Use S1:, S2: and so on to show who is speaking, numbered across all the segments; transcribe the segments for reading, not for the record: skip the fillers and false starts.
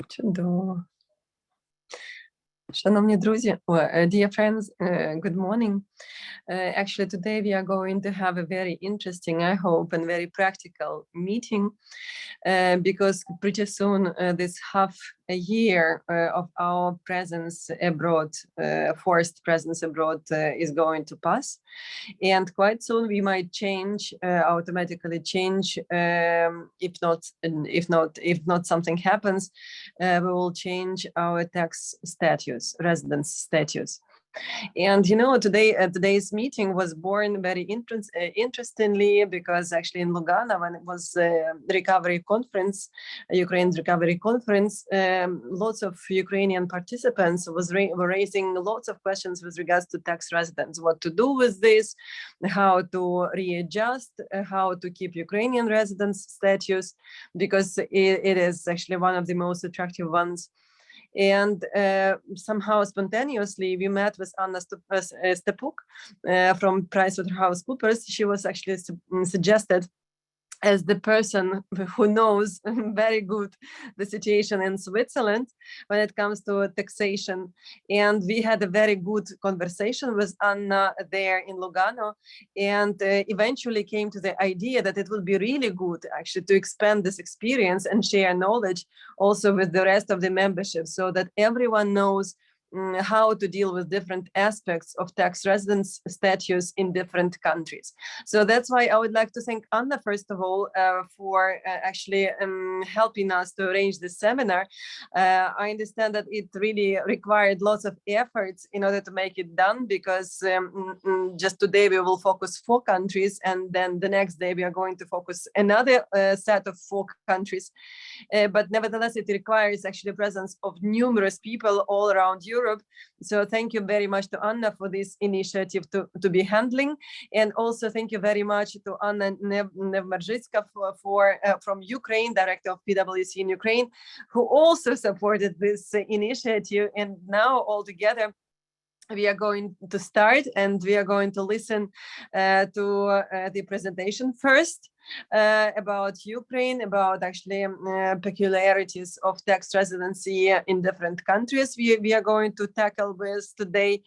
S1: Чудово. Шановні друзі, dear friends, good morning. Actually, today we are going to have a very interesting, I hope, and very practical meeting because pretty soon this half a year of our presence abroad, forced presence abroad, is going to pass, and quite soon we might change, automatically change. If not something happens, we will change our tax status, residence status. And you know, today's meeting was born very interestingly because actually in Lugano, when it was a recovery conference, Ukraine's recovery conference, lots of Ukrainian participants were raising lots of questions with regards to tax residence, what to do with this, how to readjust, how to keep Ukrainian residence status, because it is actually one of the most attractive ones. And somehow spontaneously, we met with Anna Stepuk from PricewaterhouseCoopers. She was actually suggested as the person who knows very good the situation in Switzerland when it comes to taxation. And we had a very good conversation with Anna there in Lugano, and eventually came to the idea that it would be really good actually to expand this experience and share knowledge also with the rest of the membership so that everyone knows how to deal with different aspects of tax residence status in different countries. So that's why I would like to thank Anna, first of all, for actually helping us to arrange this seminar. I understand that it really required lots of efforts in order to make it done, because just today we will focus 4 countries, and then the next day we are going to focus another set of 4 countries. But nevertheless, it requires actually the presence of numerous people all around Europe. So thank you very much to Anna for this initiative to be handling. And also thank you very much to Anna Nevmarzhitska from Ukraine, Director of PwC in Ukraine, who also supported this initiative. And now all together, we are going to start, and we are going to listen to the presentation first about Ukraine, about actually peculiarities of tax residency in different countries we are going to tackle with today.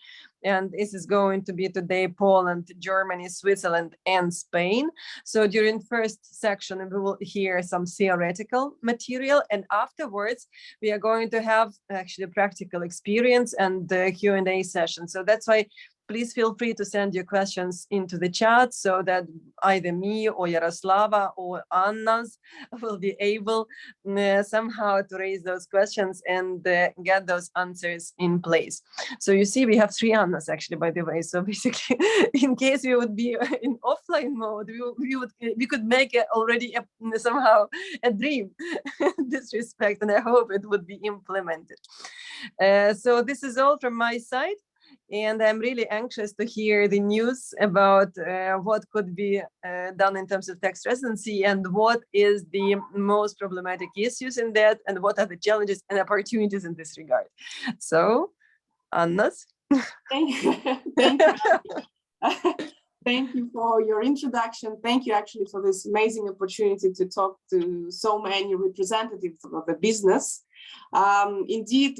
S1: And this is going to be today Poland, Germany, Switzerland, and Spain. So during first section, we will hear some theoretical material, and afterwards we are going to have actually practical experience and the Q&A session. So that's why please feel free to send your questions into the chat so that either me or Yaroslava or Anna's will be able somehow to raise those questions and get those answers in place. So you see, we have 3 Annas actually, by the way. So basically, in case we would be in offline mode, we could make it already somehow a dream in this respect, and I hope it would be implemented. So this is all from my side. And I'm really anxious to hear the news about what could be done in terms of tax residency, and what is the most problematic issues in that, and what are the challenges and opportunities in this regard. So, Annas.
S2: Thank you. Thank you. Thank you for your introduction. Thank you actually for this amazing opportunity to talk to so many representatives of the business. Indeed,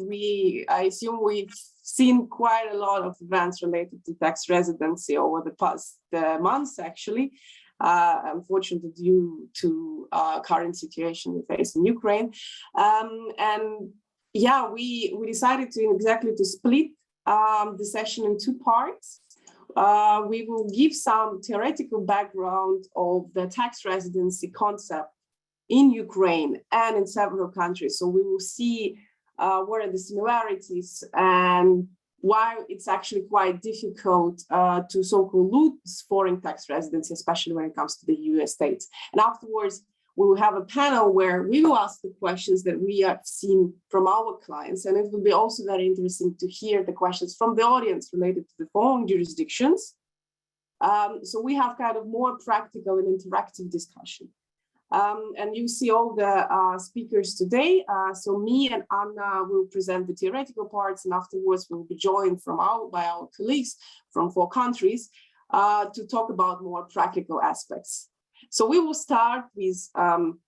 S2: I assume we've seen quite a lot of events related to tax residency over the past months, actually, unfortunately due to current situation we face in Ukraine. And yeah, we decided to split the session in 2 parts. We will give some theoretical background of the tax residency concept in Ukraine and in several countries. So we will see what are the similarities and why it's actually quite difficult to so-called lose foreign tax residency, especially when it comes to the US states. And afterwards, we will have a panel where we will ask the questions that we have seen from our clients. And it will be also very interesting to hear the questions from the audience related to the foreign jurisdictions. So we have kind of more practical and interactive discussion. And you see all the speakers today. So me and Anna will present the theoretical parts, and afterwards we'll be joined by our colleagues from 4 countries to talk about more practical aspects. So we will start with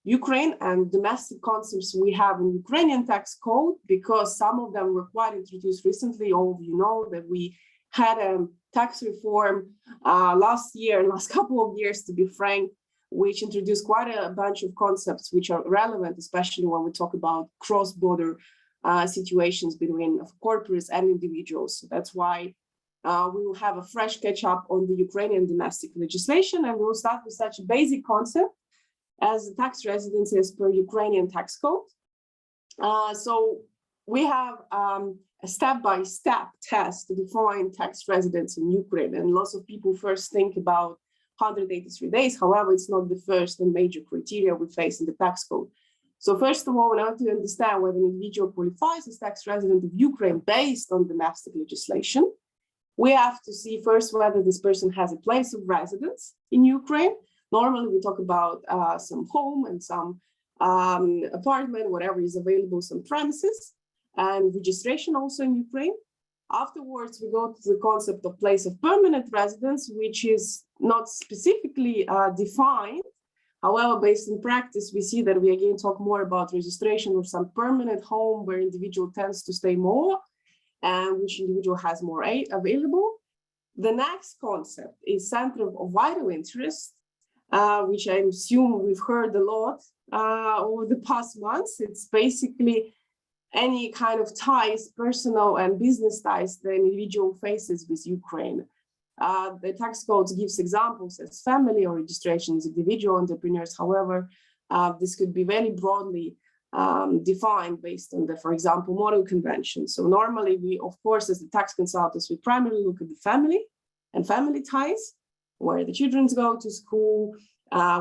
S2: Ukraine and domestic concepts we have in Ukrainian tax code, because some of them were quite introduced recently. All of you know that we had a tax reform last couple of years, to be frank, which introduced quite a bunch of concepts which are relevant, especially when we talk about cross-border situations between corporates and individuals. So that's why we will have a fresh catch-up on the Ukrainian domestic legislation, and we'll start with such a basic concept as the tax residency as per Ukrainian tax code. So we have a step-by-step test to define tax residence in Ukraine, and lots of people first think about 183 days. However, it's not the first and major criteria we face in the tax code. So first of all, in order to understand whether an individual qualifies as tax resident of Ukraine based on domestic legislation, we have to see first whether this person has a place of residence in Ukraine. Normally, we talk about some home and some apartment, whatever is available, some premises, and registration also in Ukraine. Afterwards, we go to the concept of place of permanent residence, which is not specifically defined. However, based in practice, we see that we again talk more about registration of some permanent home where individual tends to stay more and which individual has more aid available. The next concept is center of vital interest, which I assume we've heard a lot over the past months. It's basically any kind of ties, personal and business ties the individual faces with Ukraine. The tax codes gives examples as family or registration as individual entrepreneurs. However, this could be very broadly defined based on the, for example, model convention. So normally we, of course, as the tax consultants, we primarily look at the family and family ties, where the children go to school,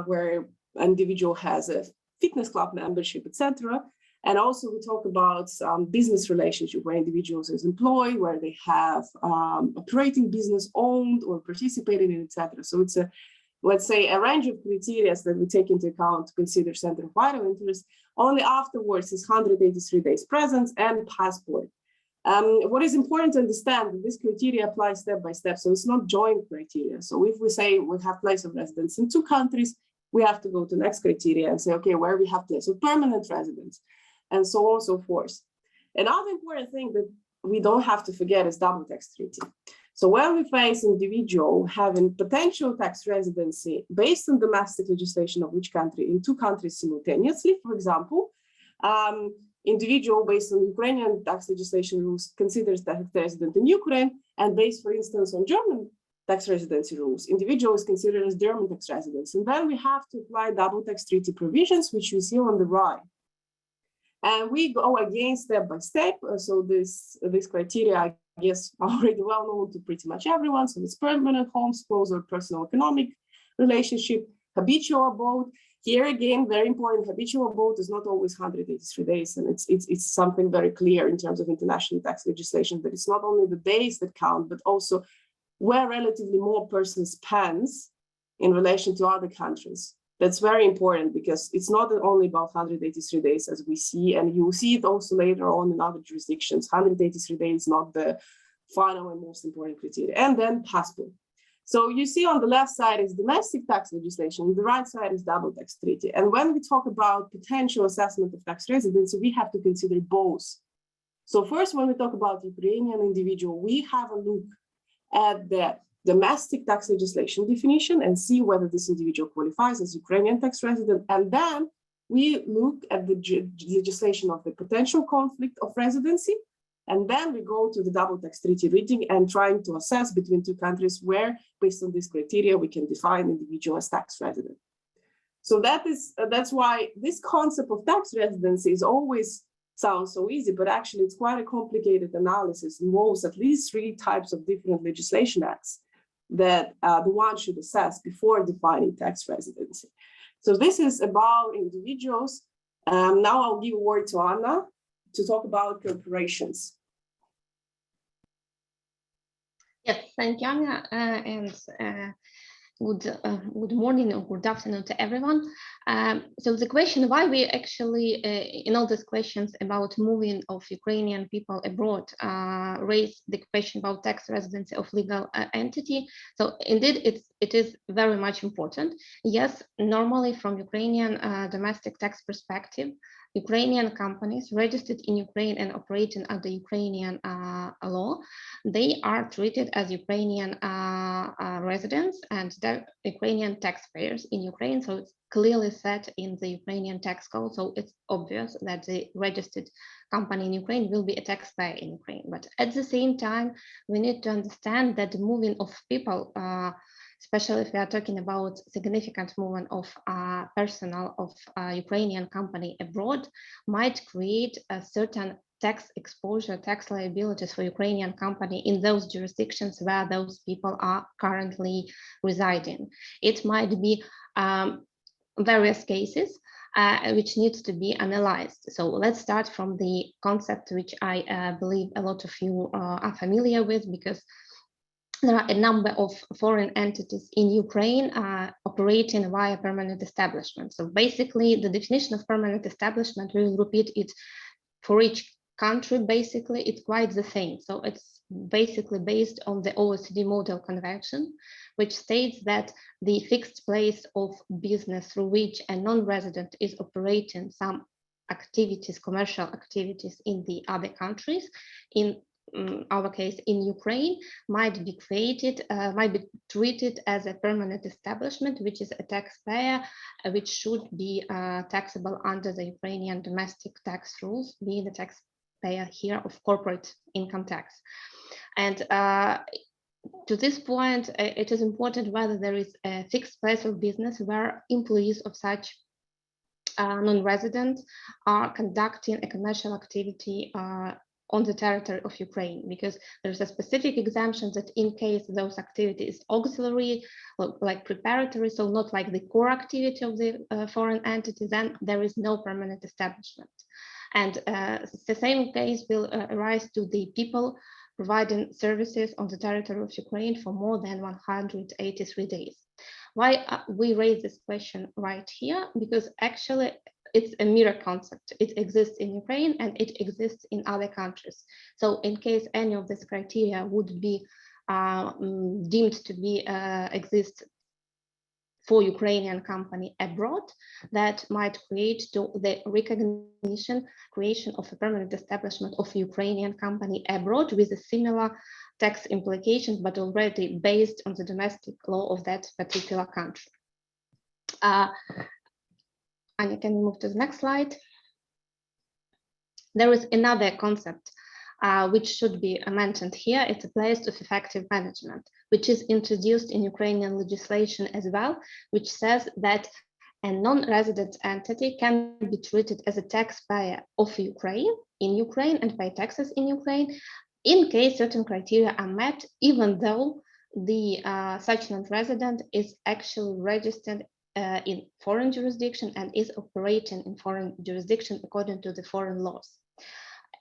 S2: where an individual has a fitness club membership, etc. And also we talk about business relationship where individuals is employed, where they have operating business owned or participating in, etc. So it's a, let's say, a range of criteria that we take into account to consider center of vital interest. Only afterwards is 183 days presence and passport. What is important to understand that this criteria applies step by step, so it's not joint criteria. So if we say we have place of residence in 2 countries, we have to go to the next criteria and say, okay, where we have place of permanent residence, and so on and so forth. Another important thing that we don't have to forget is double tax treaty. So when we face individual having potential tax residency based on domestic legislation of which country in 2 countries simultaneously, for example, individual based on Ukrainian tax legislation rules considers tax resident in Ukraine, and based, for instance, on German tax residency rules, individual is considered as German tax residents. And then we have to apply double tax treaty provisions, which you see on the right. And we go again step by step. So this criteria, I guess, already well known to pretty much everyone. So it's permanent home, spouse or personal economic relationship, habitual abode. Here again, very important, habitual abode is not always 183 days. And it's something very clear in terms of international tax legislation, that it's not only the days that count, but also where relatively more person spends in relation to other countries. That's very important because it's not only about 183 days as we see, and you will see it also later on in other jurisdictions. 183 days is not the final and most important criteria. And then passport. So you see on the left side is domestic tax legislation, on the right side is double tax treaty. And when we talk about potential assessment of tax residency, we have to consider both. So first, when we talk about Ukrainian individual, we have a look at the domestic tax legislation definition and see whether this individual qualifies as Ukrainian tax resident. And then we look at the legislation of the potential conflict of residency. And then we go to the double tax treaty reading and trying to assess between 2 countries where, based on this criteria, we can define individual as tax resident. So that's why this concept of tax residency is always sounds so easy, but actually it's quite a complicated analysis, involves at least 3 types of different legislation acts that the one should assess before defining tax residency. So this is about individuals. Now I'll give a word to Anna to talk about corporations.
S3: Yes, thank you, Anya. And Good morning or good afternoon to everyone. So the question why we actually, in all these questions about moving of Ukrainian people abroad, raise the question about tax residency of legal entity. So indeed, it is very much important. Yes, normally from Ukrainian domestic tax perspective, Ukrainian companies registered in Ukraine and operating under Ukrainian law, they are treated as Ukrainian residents and Ukrainian taxpayers in Ukraine. So it's clearly set in the Ukrainian tax code. So it's obvious that the registered company in Ukraine will be a taxpayer in Ukraine. But at the same time, we need to understand that the moving of people, especially if we are talking about significant movement of personnel of Ukrainian company abroad, might create a certain tax exposure, tax liabilities for Ukrainian company in those jurisdictions where those people are currently residing. It might be various cases which needs to be analyzed. So let's start from the concept which I believe a lot of you are familiar with, because there are a number of foreign entities in Ukraine operating via permanent establishment. So basically the definition of permanent establishment, we will repeat it for each country. Basically it's quite the same. So it's basically based on the OECD model convention, which states that the fixed place of business through which a non-resident is operating some activities, commercial activities in the other countries, in our case in Ukraine, might be treated as a permanent establishment, which is a taxpayer, which should be taxable under the Ukrainian domestic tax rules, being the taxpayer here of corporate income tax. And to this point, it is important whether there is a fixed place of business where employees of such non-residents are conducting a commercial activity on the territory of Ukraine, because there's a specific exemption that in case those activities auxiliary, like preparatory, so not like the core activity of the foreign entity, then there is no permanent establishment. And the same case will arise to the people providing services on the territory of Ukraine for more than 183 days. Why we raise this question right here? Because actually it's a mirror concept. It exists in Ukraine and it exists in other countries. So in case any of these criteria would be deemed to be exist for Ukrainian company abroad, that might create the recognition, creation of a permanent establishment of Ukrainian company abroad with a similar tax implications, but already based on the domestic law of that particular country. And you can move to the next slide. There is another concept which should be mentioned here. It's a place of effective management, which is introduced in Ukrainian legislation as well, which says that a non-resident entity can be treated as a taxpayer of Ukraine in Ukraine and pay taxes in Ukraine in case certain criteria are met, even though the such non-resident is actually registered in foreign jurisdiction and is operating in foreign jurisdiction according to the foreign laws.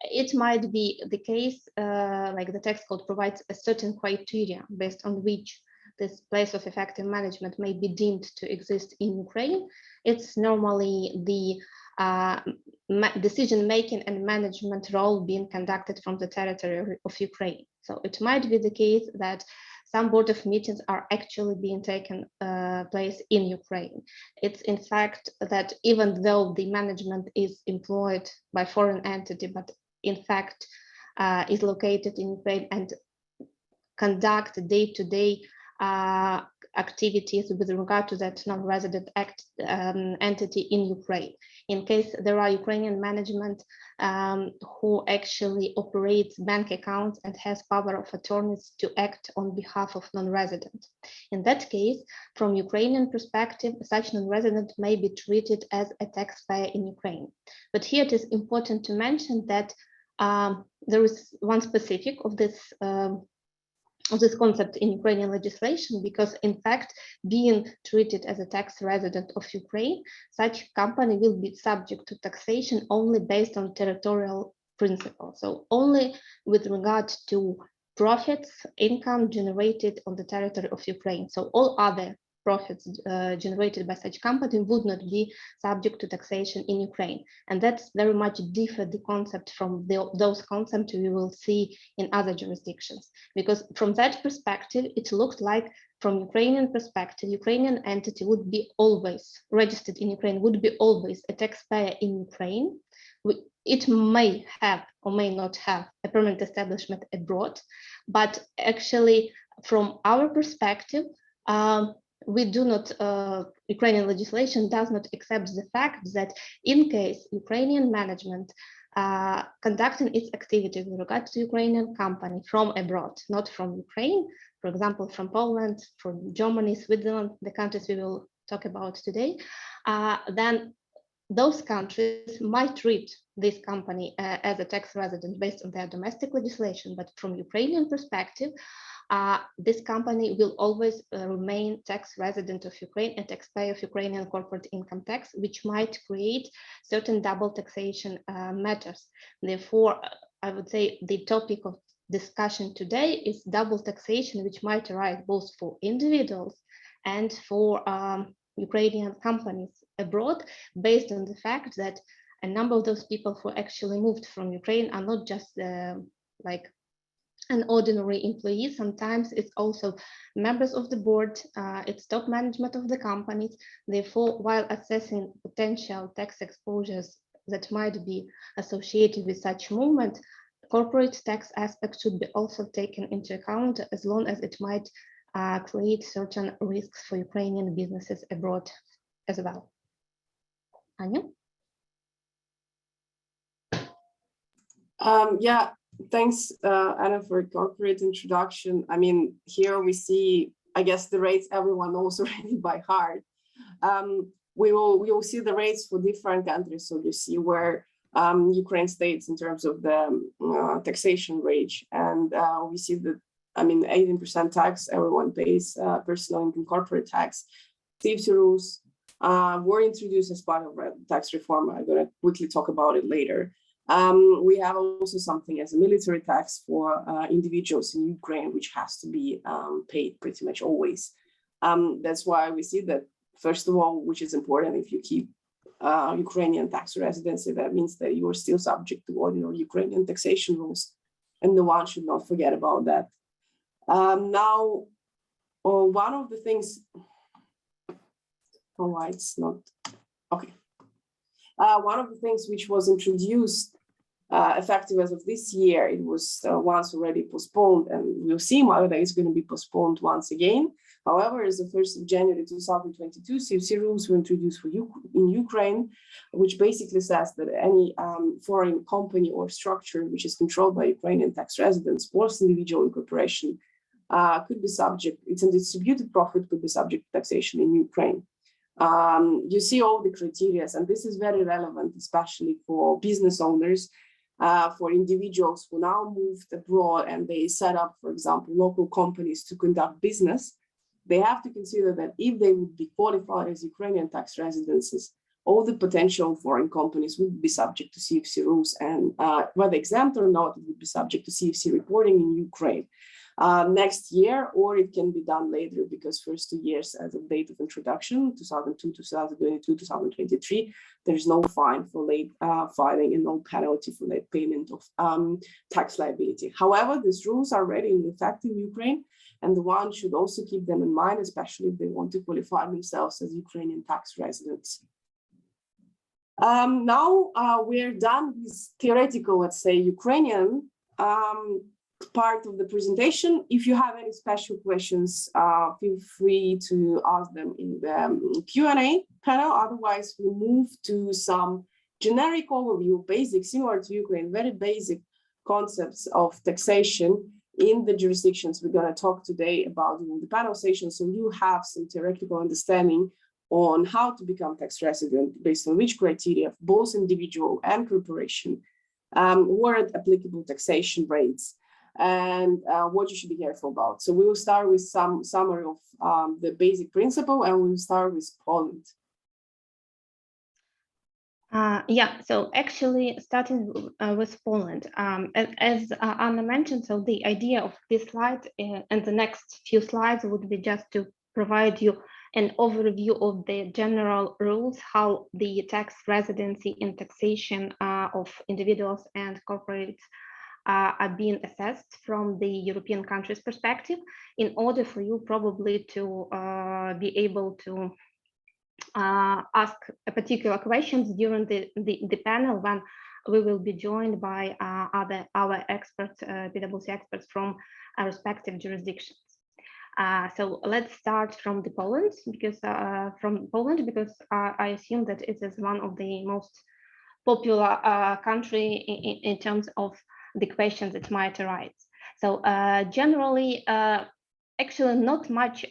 S3: It might be the case, like the tax code provides a certain criteria based on which this place of effective management may be deemed to exist in Ukraine. It's normally the decision-making and management role being conducted from the territory of Ukraine. So it might be the case that some board of meetings are actually being taken place in Ukraine. It's in fact that even though the management is employed by foreign entity, but in fact is located in Ukraine and conduct day-to-day activities with regard to that non-resident entity in Ukraine. In case there are Ukrainian management who actually operates bank accounts and has power of attorneys to act on behalf of non-resident. In that case, from Ukrainian perspective, such non-resident may be treated as a taxpayer in Ukraine. But here it is important to mention that there is one specific of this concept in Ukrainian legislation, because in fact, being treated as a tax resident of Ukraine, such company will be subject to taxation only based on territorial principle. So only with regard to profits, income generated on the territory of Ukraine. So all other profits generated by such company would not be subject to taxation in Ukraine. And that's very much different the concept from those concepts we will see in other jurisdictions. Because from that perspective, it looks like from Ukrainian perspective, Ukrainian entity would be always registered in Ukraine, would be always a taxpayer in Ukraine. It may have or may not have a permanent establishment abroad, but actually from our perspective, we do not, Ukrainian legislation does not accept the fact that in case Ukrainian management conducting its activity with regard to Ukrainian company from abroad, not from Ukraine, for example, from Poland, from Germany, Switzerland, the countries we will talk about today, then those countries might treat this company as a tax resident based on their domestic legislation, but from Ukrainian perspective, this company will always remain tax resident of Ukraine and taxpayer of Ukrainian corporate income tax, which might create certain double taxation matters. Therefore, I would say the topic of discussion today is double taxation, which might arise both for individuals and for Ukrainian companies abroad, based on the fact that a number of those people who actually moved from Ukraine are not just like an ordinary employee. Sometimes it's also members of the board, it's top management of the companies. Therefore, while assessing potential tax exposures that might be associated with such movement, corporate tax aspects should be also taken into account, as long as it might create certain risks for Ukrainian businesses abroad as well. Anya?
S2: Yeah, thanks, Anna, for a corporate introduction. I mean, here we see, I guess, the rates everyone knows already by heart. We will see the rates for different countries. So you see where Ukraine stays in terms of the taxation rate. And we see that, I mean, 18% tax, everyone pays personal income corporate tax. CFC rules were introduced as part of tax reform. I'm going to quickly talk about it later. We have also something as a military tax for individuals in Ukraine, which has to be paid pretty much always. That's why we see that, first of all, which is important, if you keep Ukrainian tax residency, that means that you are still subject to ordinary Ukrainian taxation rules, and no one should not forget about that. Now, one of the things, oh, why it's not, okay. One of the things which was introduced effective as of this year, it was once already postponed, and we'll see whether it's going to be postponed once again. However, as of 1st of January 2022, CFC rules were introduced for in Ukraine, which basically says that any foreign company or structure which is controlled by Ukrainian tax residents or individual incorporation could be subject, it's a distributed profit, could be subject to taxation in Ukraine. You see all the criteria, and this is very relevant, especially for business owners, for individuals who now moved abroad and they set up, for example, local companies to conduct business. They have to consider that if they would be qualified as Ukrainian tax residences, all the potential foreign companies would be subject to CFC rules, and whether exempt or not, it would be subject to CFC reporting in Ukraine. Next year, or it can be done later, because first 2 years as of date of introduction, 2002, 2022, 2023, there is no fine for late filing and no penalty for late payment of tax liability. However, these rules are already in effect in Ukraine, and the one should also keep them in mind, especially if they want to qualify themselves as Ukrainian tax residents. Now we're done with theoretical, let's say, Ukrainian part of the presentation. If you have any special questions, feel free to ask them in the Q&A panel. Otherwise, we'll move to some generic overview, basic, similar to Ukraine, very basic concepts of taxation in the jurisdictions we're going to talk today about in the panel session. So you have some theoretical understanding on how to become tax resident based on which criteria, both individual and corporation, what are applicable taxation rates, and what you should be careful about. So we will start with some summary of the basic principle, and we'll start with Poland.
S3: Yeah, so actually starting with Poland, as Anna mentioned, so the idea of this slide and the next few slides would be just to provide you an overview of the general rules, how the tax residency and taxation of individuals and corporates are being assessed from the European countries' perspective, in order for you probably to be able to ask a particular questions during the panel when we will be joined by our experts, PwC experts from our respective jurisdictions. So let's start from Poland, because I assume that it is one of the most popular country in terms of the questions that might arise. So generally, actually not much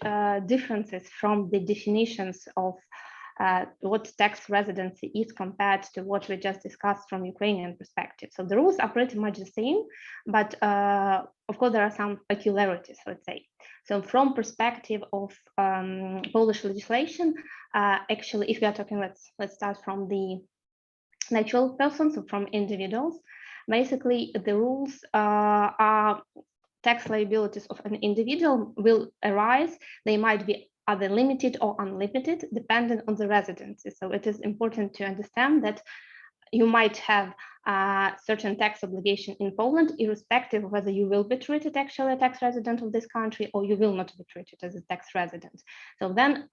S3: differences from the definitions of what tax residency is compared to what we just discussed from Ukrainian perspective. So the rules are pretty much the same, but of course there are some peculiarities, let's say. So from perspective of Polish legislation, actually, if we are talking, let's start from the natural persons, so from individuals. Basically, the rules are tax liabilities of an individual will arise. They might be either limited or unlimited, depending on the residency. So it is important to understand that you might have certain tax obligation in Poland, irrespective of whether you will be treated actually a tax resident of this country or you will not be treated as a tax resident. So then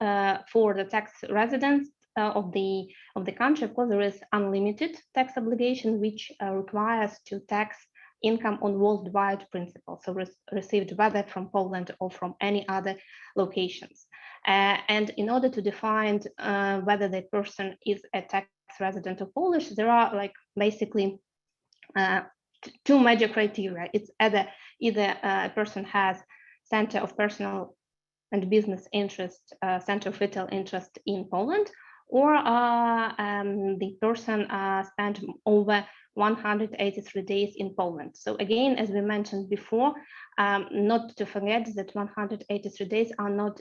S3: for the tax residents of the country, of course, there is unlimited tax obligation, which requires to tax income on worldwide principle, so received whether from Poland or from any other locations. And in order to define whether the person is a tax resident of Polish, there are like basically two major criteria. It's either a person has center of personal and business interest, center of vital interest in Poland, or the person spent over 183 days in Poland. So again, as we mentioned before, not to forget that 183 days are not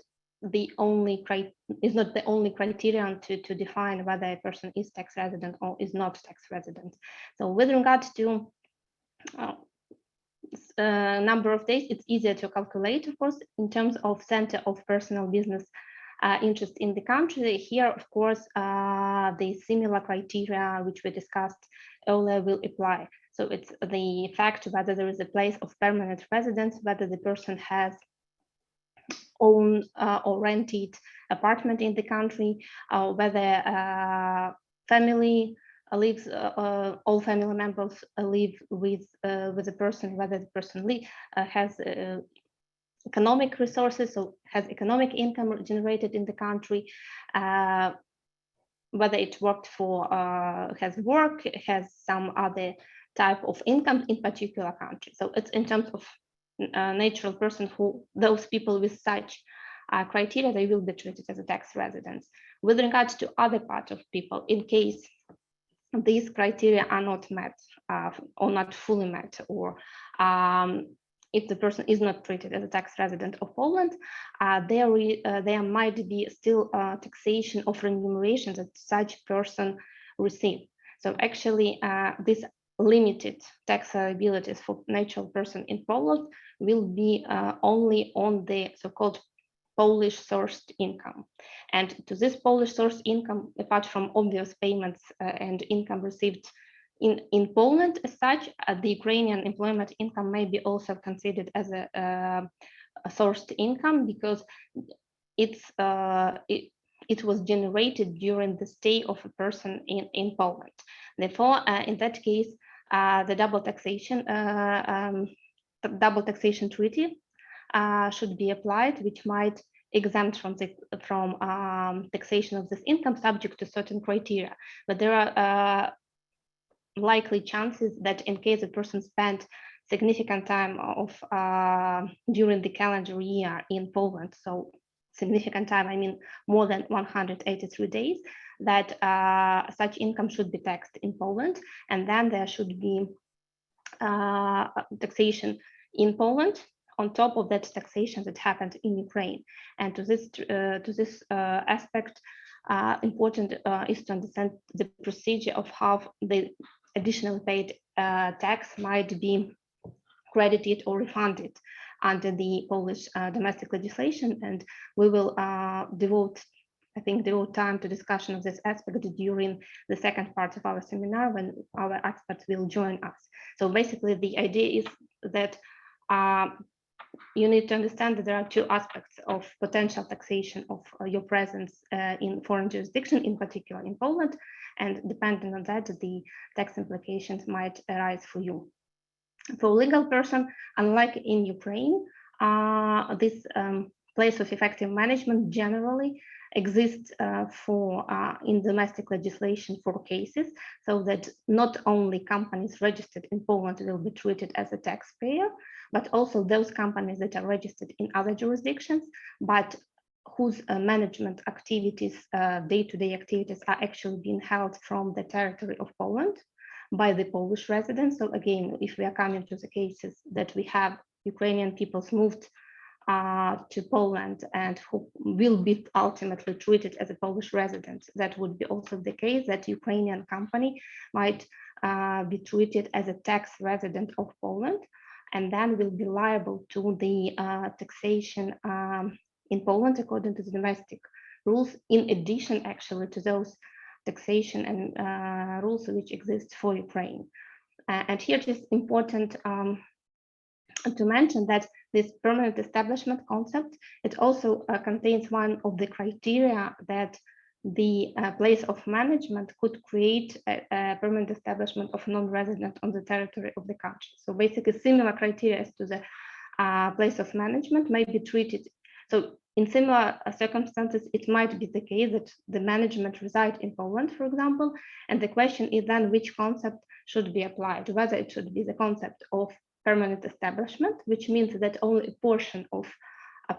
S3: the only criterion to define whether a person is tax resident or is not tax resident. So with regard to number of days, it's easier to calculate, of course, in terms of center of personal business interest in the country. Here, of course, the similar criteria which we discussed earlier will apply. So it's the fact whether there is a place of permanent residence, whether the person has own or rented apartment in the country, whether family lives, all family members live with the person, whether the person has economic resources, so has economic income generated in the country, whether it worked for, has work, has some other type of income in particular country. So it's in terms of natural person, who those people with such criteria, they will be treated as a tax residents. With regards to other part of people, in case these criteria are not met or not fully met, or if the person is not treated as a tax resident of Poland, there might be still taxation of remuneration that such person receive. So actually, this limited tax liabilities for natural person in Poland will be only on the so-called Polish sourced income. And to this Polish sourced income, apart from obvious payments and income received in Poland as such, the Ukrainian employment income may be also considered as a sourced income, because it was generated during the stay of a person in Poland. Therefore, in that case, the double taxation treaty should be applied, which might exempt from taxation of this income subject to certain criteria. But there are likely chances that in case a person spent significant time during the calendar year in Poland, so significant time, I mean more than 183 days, that such income should be taxed in Poland, and then there should be taxation in Poland on top of that taxation that happened in Ukraine. And to this aspect, important is to understand the procedure of how the additional paid tax might be credited or refunded under the Polish domestic legislation, and we will devote time to discussion of this aspect during the second part of our seminar when our experts will join us. So basically the idea is that you need to understand that there are two aspects of potential taxation of your presence in foreign jurisdiction, in particular in Poland, and depending on that, the tax implications might arise for you. For a legal person, unlike in Ukraine, this place of effective management generally exists in domestic legislation for cases, so that not only companies registered in Poland will be treated as a taxpayer, but also those companies that are registered in other jurisdictions, but whose management activities, day-to-day activities, are actually being held from the territory of Poland by the Polish residents. So again, if we are coming to the cases that we have Ukrainian peoples moved to Poland and who will be ultimately treated as a Polish resident, that would be also the case that Ukrainian company might be treated as a tax resident of Poland, and then will be liable to the taxation in Poland according to the domestic rules, in addition actually to those taxation and rules which exist for Ukraine. And here it is important to mention that this permanent establishment concept, it also contains one of the criteria that the place of management could create a permanent establishment of non-resident on the territory of the country. So basically similar criteria as to the place of management may be treated. So in similar circumstances, it might be the case that the management resides in Poland, for example, and the question is then which concept should be applied, whether it should be the concept of permanent establishment, which means that only a portion of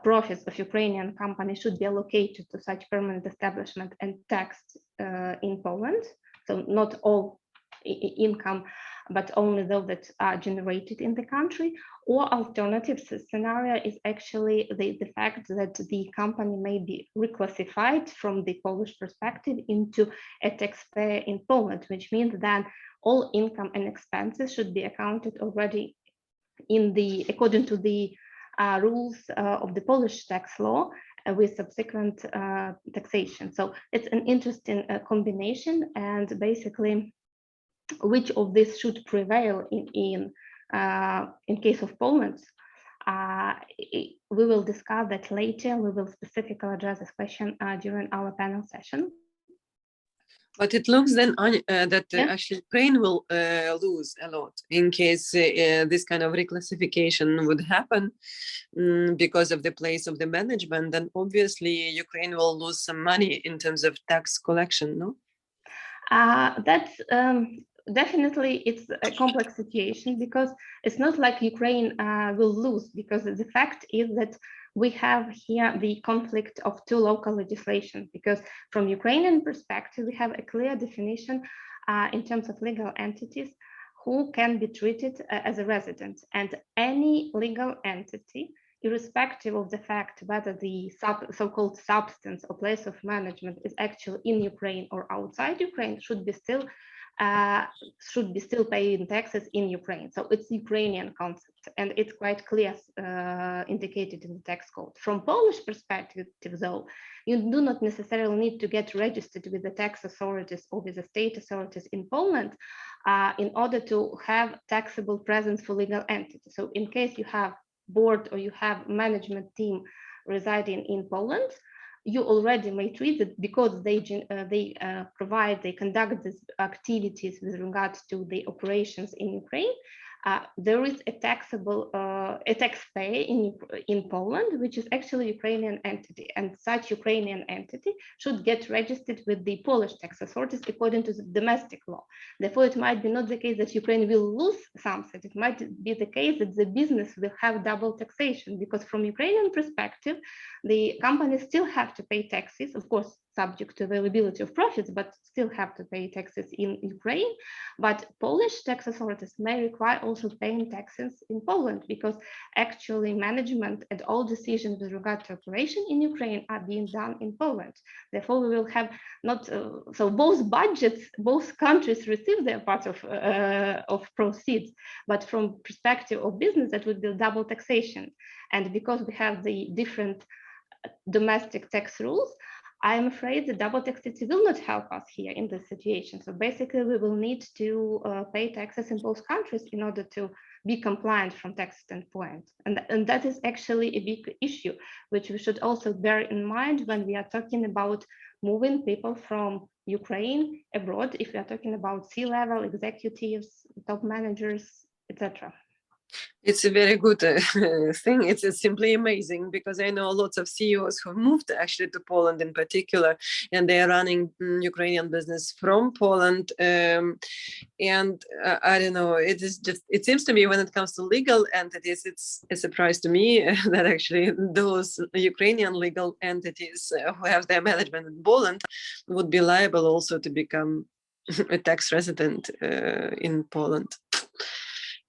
S3: profits of Ukrainian companies should be allocated to such permanent establishment and taxed in Poland. So not all income, but only those that are generated in the country. Or alternative scenario is actually the fact that the company may be reclassified from the Polish perspective into a taxpayer in Poland, which means that all income and expenses should be accounted already according to the rules of the Polish tax law with subsequent taxation. So it's an interesting combination, and basically which of this should prevail in case of Poland. We will discuss that later. We will specifically address this question during our panel session.
S1: But it looks then that actually Ukraine will lose a lot in case this kind of reclassification would happen because of the place of the management. Then obviously Ukraine will lose some money in terms of tax collection, no?
S3: That's definitely, it's a complex situation, because it's not like Ukraine will lose, because the fact is that we have here the conflict of two local legislation, because from Ukrainian perspective, we have a clear definition in terms of legal entities who can be treated as a resident, and any legal entity, irrespective of the fact whether the so-called substance or place of management is actually in Ukraine or outside Ukraine, should be still paying taxes in Ukraine. So it's Ukrainian concept, and it's quite clear indicated in the tax code. From Polish perspective, though, you do not necessarily need to get registered with the tax authorities or with the state authorities in Poland in order to have taxable presence for legal entities. So in case you have board or you have management team residing in Poland, you already may treat it, because they conduct these activities with regard to the operations in Ukraine. There is a taxpayer in Poland, which is actually Ukrainian entity, and such Ukrainian entity should get registered with the Polish tax authorities according to the domestic law. Therefore, it might be not the case that Ukraine will lose something. It might be the case that the business will have double taxation, because from Ukrainian perspective, the companies still have to pay taxes, of course, subject to availability of profits, but still have to pay taxes in Ukraine. But Polish tax authorities may require also paying taxes in Poland, because actually management and all decisions with regard to operation in Ukraine are being done in Poland. Therefore, we will have not so both budgets, both countries receive their part of proceeds, but from perspective of business, that would be double taxation. And because we have the different domestic tax rules, I'm afraid the double taxation will not help us here in this situation. So basically, we will need to pay taxes in both countries in order to be compliant from tax standpoint. And that is actually a big issue, which we should also bear in mind when we are talking about moving people from Ukraine abroad, if we are talking about C-level executives, top managers, etc.
S1: It's a very good thing. It's simply amazing, because I know lots of CEOs who moved actually to Poland in particular, and they are running Ukrainian business from Poland. And I don't know, it seems to me when it comes to legal entities, it's a surprise to me that actually those Ukrainian legal entities who have their management in Poland would be liable also to become a tax resident in Poland.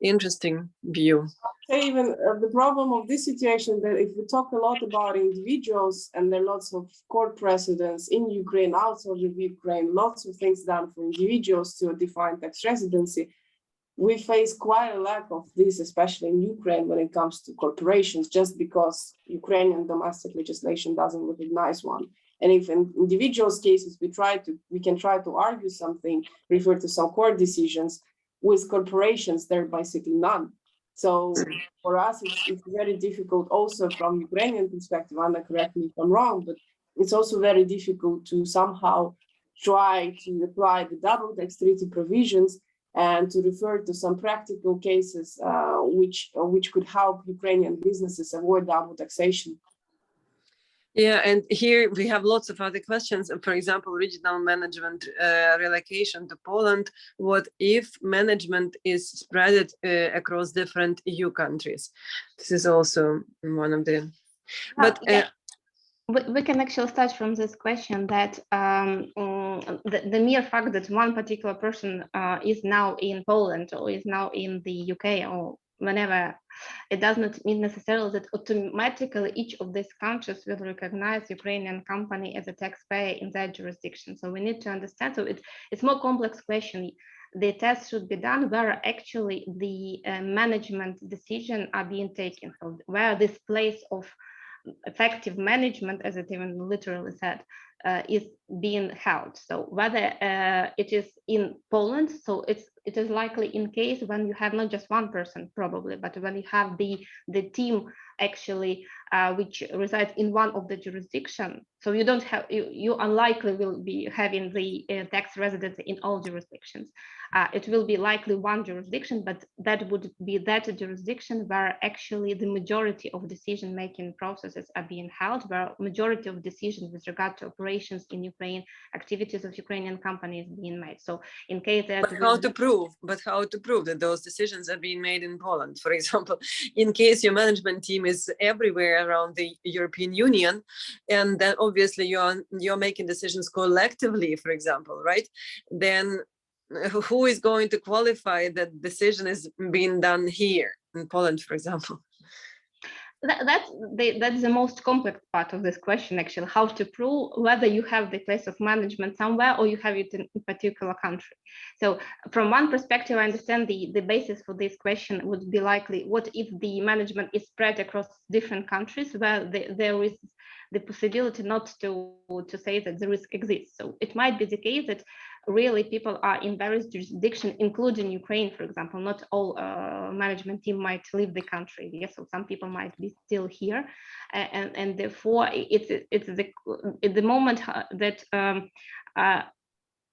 S1: Interesting view.
S2: Even the problem of this situation, that if we talk a lot about individuals, and there are lots of court precedents in Ukraine, outside of Ukraine, lots of things done for individuals to define tax residency, we face quite a lack of this, especially in Ukraine when it comes to corporations, just because Ukrainian domestic legislation doesn't recognize one. And if in individuals' cases we can try to argue something, refer to some court decisions, with corporations, there are basically none. So for us, it's very difficult also from Ukrainian perspective. Anna, correct me if I'm wrong, but it's also very difficult to somehow try to apply the double tax treaty provisions and to refer to some practical cases which could help Ukrainian businesses avoid double taxation.
S1: Yeah, and here we have lots of other questions. For example, regional management relocation to Poland. What if management is spread across different EU countries? This is also one of the. But
S3: we can actually start from this question that the mere fact that one particular person is now in Poland or is now in the UK or whenever, it does not mean necessarily that automatically each of these countries will recognize Ukrainian company as a taxpayer in their jurisdiction. So we need to understand, so it's more complex question. The test should be done where actually the management decision are being taken, so where this place of effective management, as it even literally said, is being held. So whether it is in Poland, so it is likely in case when you have not just one person probably, but when you have the team actually which resides in one of the jurisdiction. So you don't have, you unlikely will be having the tax residency in all jurisdictions. It will be likely one jurisdiction, but that would be that jurisdiction where actually the majority of decision-making processes are being held, where majority of decisions with regard to operations in Ukraine, activities of Ukrainian companies being made. So in case that—
S1: But how to prove that those decisions are being made in Poland? For example, in case your management team is everywhere around the European Union, and then obviously you're making decisions collectively, for example, right? Then who is going to qualify that decision is being done here in Poland, for example?
S3: That's the most complex part of this question, actually, how to prove whether you have the place of management somewhere or you have it in a particular country. So from one perspective, I understand the basis for this question would be likely, what if the management is spread across different countries where there is the possibility not to say that the risk exists. So it might be the case that really people are in various jurisdictions, including Ukraine, for example. Not all management team might leave the country. Yes, so some people might be still here, and therefore it's the moment that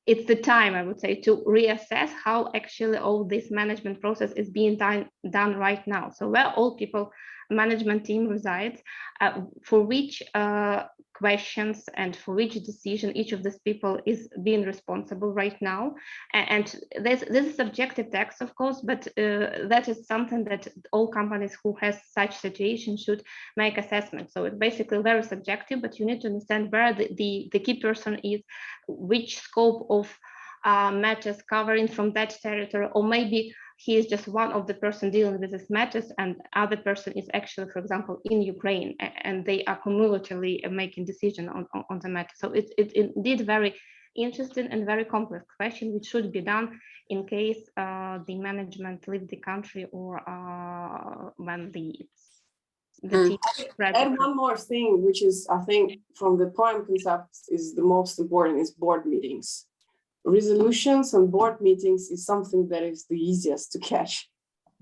S3: it's the time, I would say, to reassess how actually all this management process is being done right now. So where all people management team resides, for which questions and for which decision each of these people is being responsible right now. And this is subjective text, of course, but that is something that all companies who has such situation should make assessment. So it's basically very subjective, but you need to understand where the key person is, which scope of matters covering from that territory, or maybe he is just one of the person dealing with these matters and other person is actually, for example, in Ukraine, and they are cumulatively making decision on the matter. So it's indeed very interesting and very complex question, which should be done in case the management leave the country or when the team.
S2: And one more thing, which is, I think, from the poem concept is the most important, is board meetings. Resolutions and board meetings is something that is the easiest to catch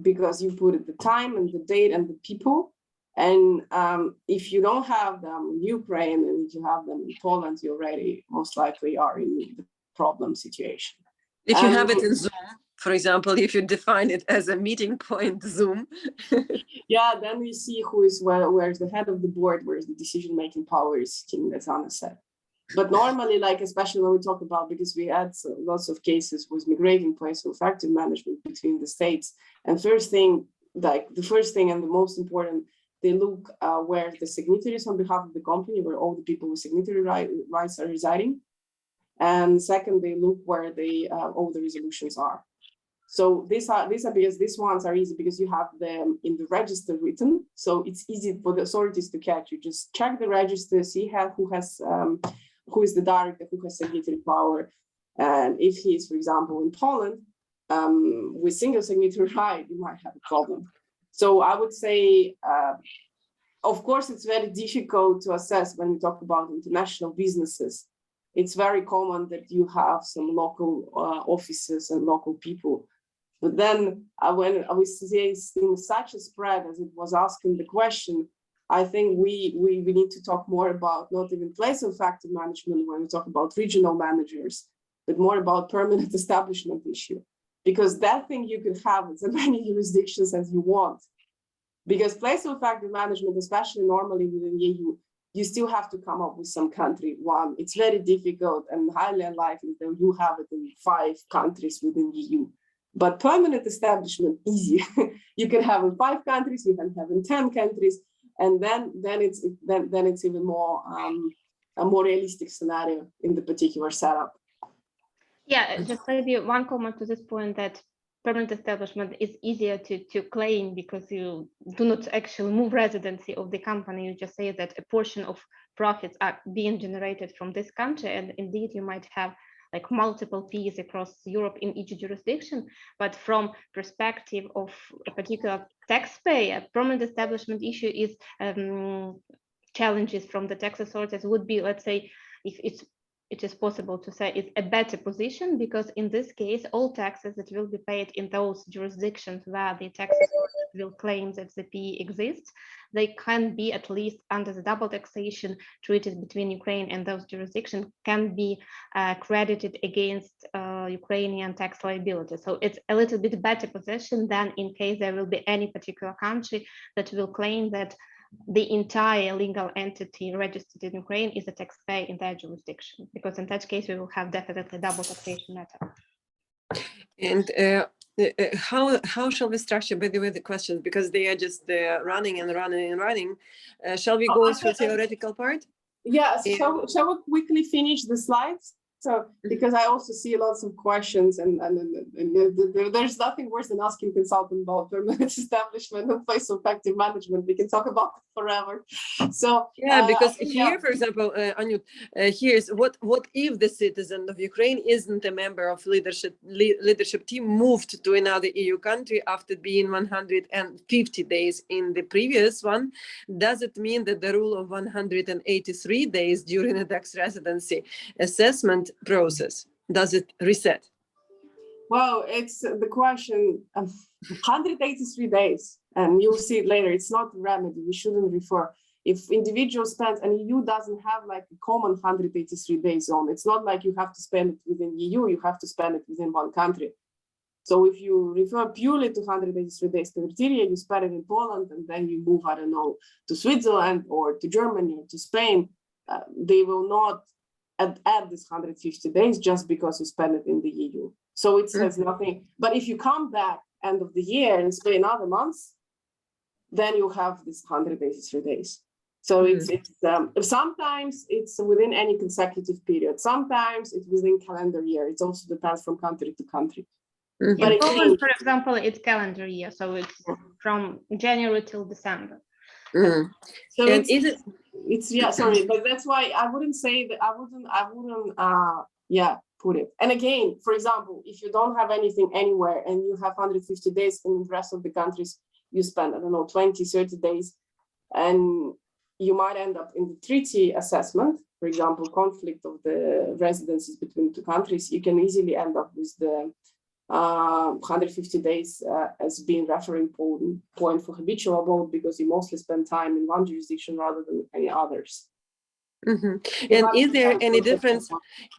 S2: because you put the time and the date and the people. And if you don't have them in Ukraine and if you have them in Poland, you already most likely are in the problem situation.
S1: If you have it in Zoom, for example, if you define it as a meeting point Zoom.
S2: Yeah, then we see who is where's the head of the board, where's the decision-making power is sitting, as Anna said. But normally, like, especially when we talk about, because we had lots of cases with migrating place of active management between the states. And the first thing and the most important, they look where the signatories on behalf of the company, where all the people with signatory rights are residing. And second, they look where all the resolutions are. So these are because these ones are easy because you have them in the register written. So it's easy for the authorities to catch. You just check the register, see who is the director, who has signatory power. And if he is, for example, in Poland, with single signatory right, you might have a problem. So I would say, of course, it's very difficult to assess when we talk about international businesses. It's very common that you have some local offices and local people. But then when I was seeing such a spread as it was asking the question, I think we need to talk more about not even place of active management when we talk about regional managers, but more about permanent establishment issue. Because that thing you can have as many jurisdictions as you want. Because place of active management, especially normally within the EU, you still have to come up with some country one. It's very difficult and highly unlikely that you have it in 5 countries within the EU. But permanent establishment, easy. You can have in 5 countries, you can have in 10 countries. And then it's even more a more realistic scenario in the particular setup.
S3: Yeah, just maybe one comment to this point that permanent establishment is easier to claim because you do not actually move residency of the company. You just say that a portion of profits are being generated from this country, and indeed you might have like multiple Ps across Europe in each jurisdiction, but from perspective of a particular taxpayer, permanent establishment issue is challenges from the tax authorities would be, let's say, if it is possible to say it's a better position, because in this case, all taxes that will be paid in those jurisdictions where the tax authorities will claim that the PE exists, they can be at least under the double taxation treated between Ukraine and those jurisdictions can be credited against Ukrainian tax liability. So it's a little bit better position than in case there will be any particular country that will claim that the entire legal entity registered in Ukraine is a taxpayer in their jurisdiction, because in that case we will have definitely double taxation matter.
S1: And how shall we structure, by the way, the questions, because they are just running and running and running. Shall we go through theoretical part?
S2: Yes. Yeah, shall we quickly finish the slides? So, because I also see lots of questions and there's nothing worse than asking consultant about permanent establishment and place of active management. We can talk about it forever. So
S1: yeah, because here, for example, Anyut, here's what if the citizen of Ukraine isn't a member of leadership team, moved to another EU country after being 150 days in the previous one? Does it mean that the rule of 183 days during a tax residency assessment process, does it reset?
S2: Well, it's the question of 183 days, and you'll see it later. It's not a remedy. We shouldn't refer. If individual spends, and EU doesn't have like a common 183 days zone. It's not like you have to spend it within EU, you have to spend it within one country. So if you refer purely to 183 days criteria, you spend it in Poland and then you move, I don't know, to Switzerland or to Germany or to Spain, they will not add this 150 days just because you spend it in the EU. So it says nothing. But if you come back end of the year and stay another month, then you have this 183 days. So it's sometimes it's within any consecutive period. Sometimes it's within calendar year. It also depends from country to country.
S3: But in Poland, for example, it's calendar year, so it's from January till December.
S2: So it's yeah, sorry, but that's why I wouldn't say that I wouldn't put it. And again, for example, if you don't have anything anywhere and you have 150 days in the rest of the countries, you spend, I don't know, 20, 30 days, and you might end up in the treaty assessment, for example, conflict of the residencies between two countries, you can easily end up with the 150 days as being referring point for habitual abode, because you mostly spend time in one jurisdiction rather than any others.
S1: And is there any difference?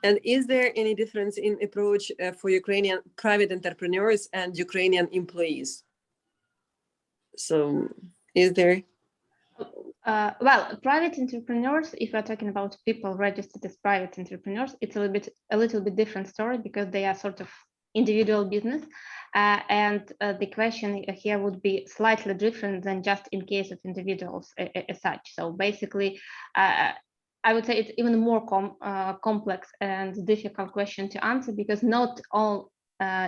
S1: And is there any difference in approach for Ukrainian private entrepreneurs and Ukrainian employees? So, is there?
S3: Well, private entrepreneurs, if we're talking about people registered as private entrepreneurs, it's a little bit different story, because they are sort of individual business, and the question here would be slightly different than just in case of individuals as such. So basically, I would say it's even more complex and difficult question to answer, because not all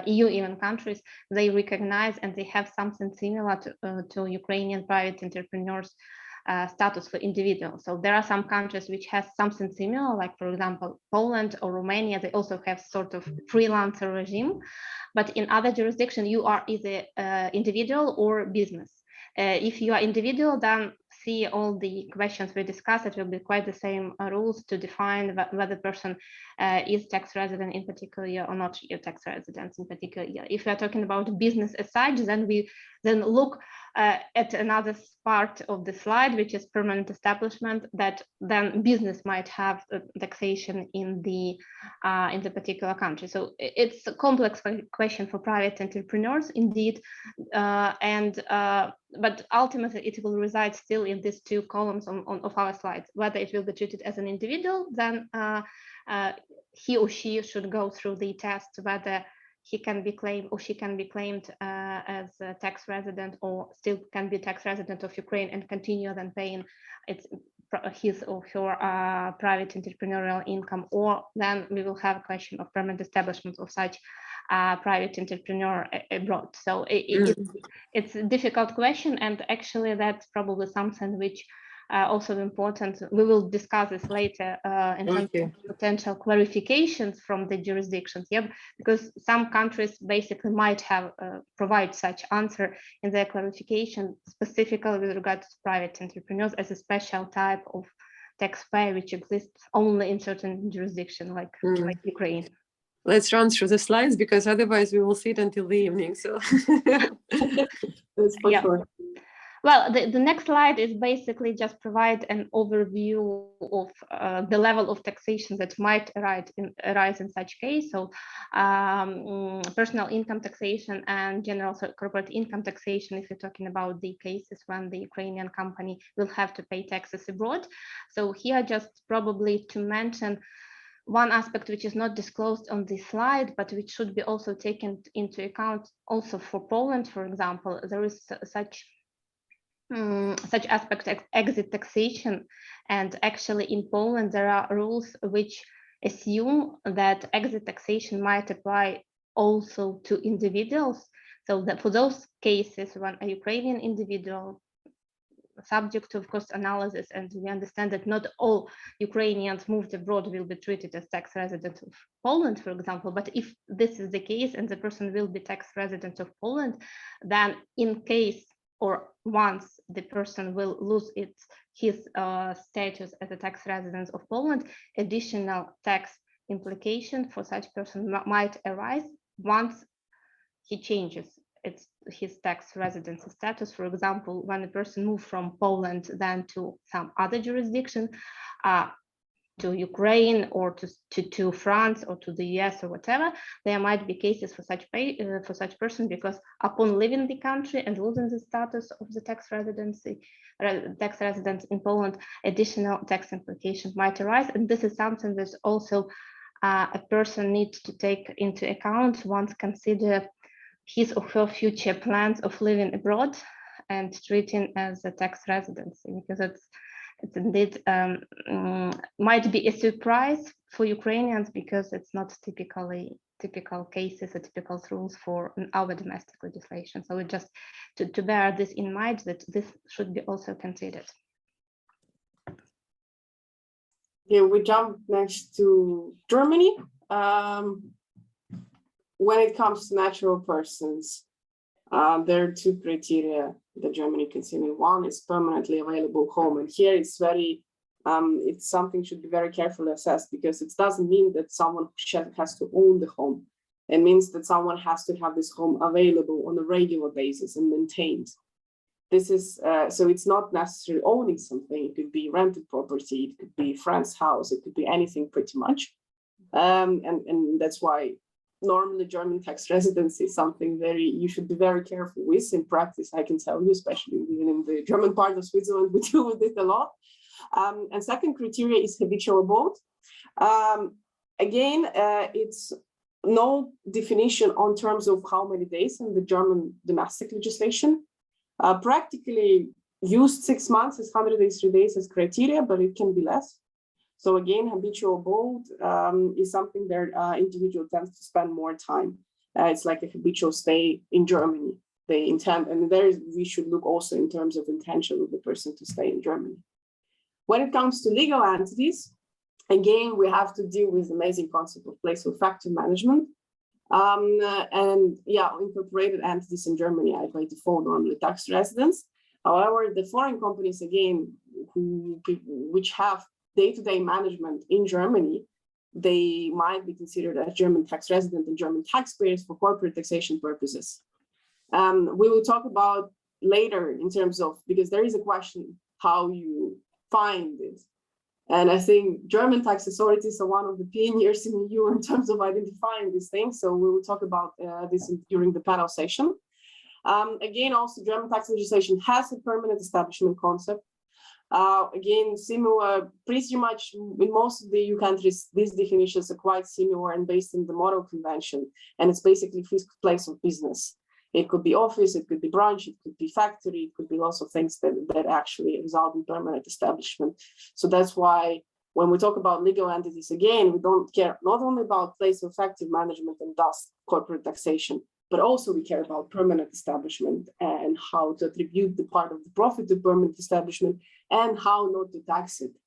S3: EU even countries, they recognize and they have something similar to Ukrainian private entrepreneurs status for individuals. So there are some countries which has something similar, like for example, Poland or Romania, they also have sort of freelancer regime, but in other jurisdictions, you are either individual or business. If you are individual, then see all the questions we discussed, it will be quite the same rules to define whether the person is tax resident in particular year or not a tax resident in particular year. If we are talking about business as such, then we look at another part of the slide, which is permanent establishment, that then business might have taxation in the particular country. So it's a complex question for private entrepreneurs indeed, but ultimately it will reside still in these two columns of our slides. Whether it will be treated as an individual, then he or she should go through the test whether he can be claimed or she can be claimed as a tax resident, or still can be tax resident of Ukraine and continue then paying his or her private entrepreneurial income, or then we will have a question of permanent establishment of such private entrepreneur abroad. So it's a difficult question, and actually that's probably something which also important. We will discuss this later in terms of potential clarifications from the jurisdictions. Yeah, because some countries basically might have provide such answer in their clarification, specifically with regards to private entrepreneurs as a special type of taxpayer which exists only in certain jurisdictions, like Ukraine.
S1: Let's run through the slides, because otherwise we will sit until the evening. So
S2: that's for sure.
S3: Well, the next slide is basically just provide an overview of the level of taxation that might arise in such case. So personal income taxation and general corporate income taxation, if you're talking about the cases when the Ukrainian company will have to pay taxes abroad. So here just probably to mention one aspect which is not disclosed on this slide, but which should be also taken into account also for Poland, for example, there is such aspect as exit taxation, and actually in Poland there are rules which assume that exit taxation might apply also to individuals. So that for those cases when a Ukrainian individual, subject to of course analysis, and we understand that not all Ukrainians moved abroad will be treated as tax residents of Poland, for example, but if this is the case and the person will be tax resident of Poland, then in case or once the person will lose his status as a tax resident of Poland, additional tax implication for such person might arise once he changes his tax residency status. For example, when a person moves from Poland then to some other jurisdiction, to Ukraine or to France or to the US or whatever, there might be cases for such person, because upon leaving the country and losing the status of the tax resident in Poland, additional tax implications might arise. And this is something that also a person needs to take into account once consider his or her future plans of living abroad and treating as a tax residency, because it's indeed might be a surprise for Ukrainians, because it's not typical cases or typical rules for our domestic legislation. So we just to bear this in mind, that this should be also considered.
S2: Yeah, we jump next to Germany. When it comes to natural persons, there are two criteria that Germany considers. One is permanently available home, and here it's it's something should be very carefully assessed, because it doesn't mean that someone has to own the home. It means that someone has to have this home available on a regular basis and maintained. This is so it's not necessarily owning something. It could be rented property, it could be a friend's house, it could be anything pretty much, and that's why normally German tax residency is something you should be very careful with. In practice, I can tell you, especially in the German part of Switzerland, we deal with it a lot. And second criteria is habitual abode. Again, it's no definition on terms of how many days in the German domestic legislation. Practically used 6 months as 183 days as criteria, but it can be less. So again, habitual abode is something that individual tends to spend more time. It's like a habitual stay in Germany. They intend, and we should look also in terms of intention of the person to stay in Germany. When it comes to legal entities, again, we have to deal with the amazing concept of place of factor management. And yeah, incorporated entities in Germany are by default normally tax residents. However, the foreign companies, again, which have day-to-day management in Germany, they might be considered as German tax resident and German taxpayers for corporate taxation purposes. We will talk about later in terms of, because there is a question how you find it. And I think German tax authorities are one of the pioneers in the EU in terms of identifying these things. So we will talk about this during the panel session. Again, also German tax legislation has a permanent establishment concept. Again, similar, pretty much in most of the EU countries, these definitions are quite similar and based in the model convention. And it's basically physical place of business. It could be office, it could be branch, it could be factory, it could be lots of things that actually result in permanent establishment. So that's why when we talk about legal entities, again, we don't care not only about place of factor management and thus corporate taxation, but also we care about permanent establishment and how to attribute the part of the profit to permanent establishment and how not to tax it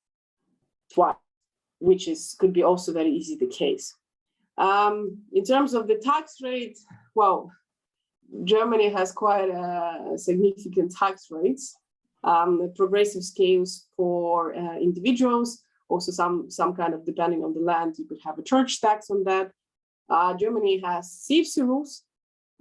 S2: twice, which could be also very easy the case. In terms of the tax rate, well, Germany has quite significant tax rates, progressive scales for individuals, also some kind of, depending on the land, you could have a church tax on that. Germany has CFC rules,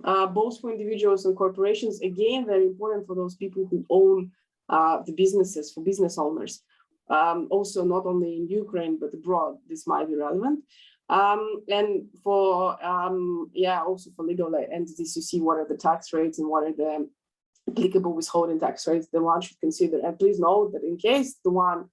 S2: both for individuals and corporations. Again, very important for those people who own the businesses, for business owners. Also, not only in Ukraine, but abroad, this might be relevant. And for, also for legal entities, you see what are the tax rates and what are the applicable withholding tax rates that one should consider. And please note that in case the one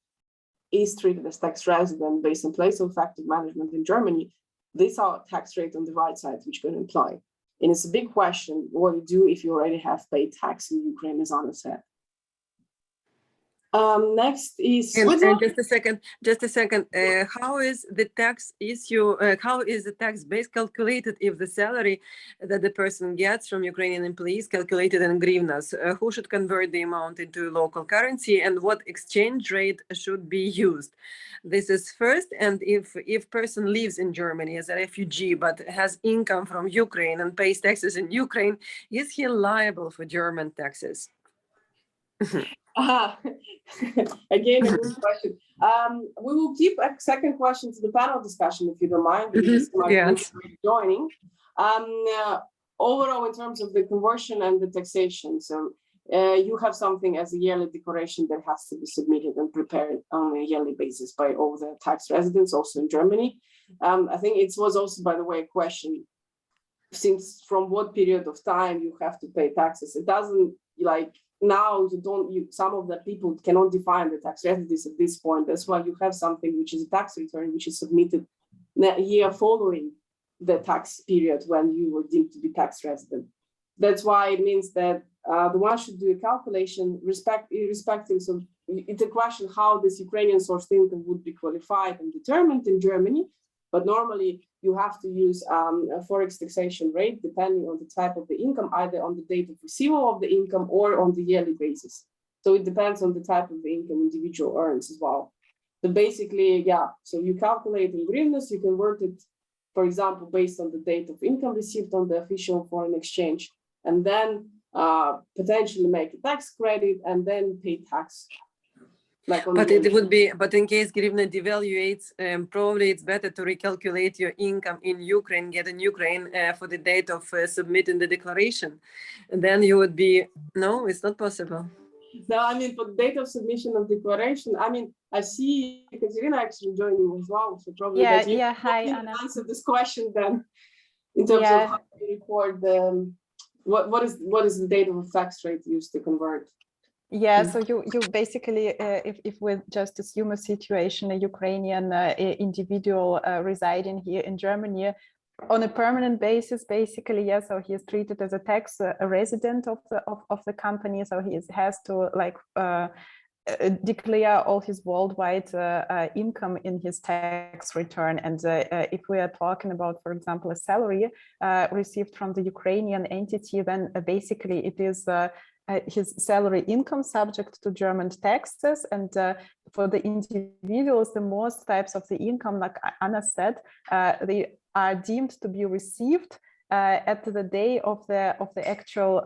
S2: is treated as tax resident based on place of factor management in Germany, these are tax rates on the right side, which can apply. And it's a big question what you do if you already have paid tax in Ukraine, as Anna said. Next is
S1: and just a second. How is the tax issue? How is the tax base calculated if the salary that the person gets from Ukrainian employees calculated in hryvnias? Who should convert the amount into local currency, and what exchange rate should be used? This is first. And if person lives in Germany as a refugee but has income from Ukraine and pays taxes in Ukraine, is he liable for German taxes?
S2: Again, a good question. We will keep a second question to the panel discussion, if you don't mind, because joining. Overall, in terms of the conversion and the taxation, so you have something as a yearly declaration that has to be submitted and prepared on a yearly basis by all the tax residents, also in Germany. I think it was also, by the way, a question, since from what period of time you have to pay taxes. It doesn't, like, now some of the people cannot define the tax residency at this point. That's why you have something which is a tax return, which is submitted the year following the tax period when you were deemed to be tax resident. That's why it means that the one should do a calculation irrespective. So it's a question how this Ukrainian sourced income would be qualified and determined in Germany. But normally you have to use a forex taxation rate depending on the type of the income, either on the date of receivable of the income or on the yearly basis. So it depends on the type of the income individual earns as well. So basically, yeah, so you calculate in hryvnias, you convert it, for example, based on the date of income received on the official foreign exchange, and then potentially make a tax credit and then pay tax. Like
S1: but it would be, but in case hryvnia devaluates, probably it's better to recalculate your income in Ukraine, get in Ukraine for the date of submitting the declaration. And then you would be, no, it's not possible.
S2: No, I mean, for the date of submission of declaration, I mean, I see Katerina actually joining as well. So probably
S4: hi, Anna.
S2: Answer this question then in terms of how you report the, what is the date of a tax rate used to convert?
S4: Yeah, so you basically, if we just assume a situation, a Ukrainian individual residing here in Germany on a permanent basis, basically, yeah, so he is treated as a resident of the company, so he has to like declare all his worldwide income in his tax return. And if we are talking about, for example, a salary received from the Ukrainian entity, then basically it is his salary income subject to German taxes. And for the individuals, the most types of the income, like Anna said, they are deemed to be received at the day of the actual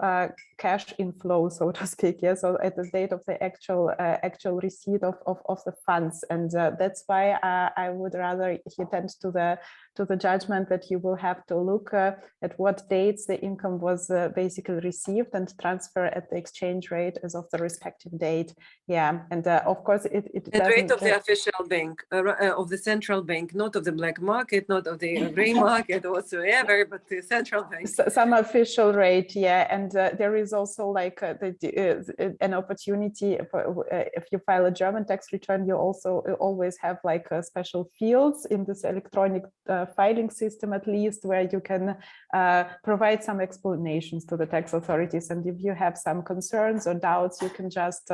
S4: cash inflow, so to speak. Yeah, so at the date of the actual receipt of the funds, and that's why I would rather tend to the judgment that you will have to look at what dates the income was basically received and transfer at the exchange rate as of the respective date. Yeah, and of course it
S1: the rate of the official bank, of the central bank, not of the black market, not of the gray market whatsoever, but the central bank.
S4: Some official rate, yeah, and there is also like an opportunity for, if you file a German tax return, you also always have like special fields in this electronic filing system, at least, where you can provide some explanations to the tax authorities. And if you have some concerns or doubts, you can just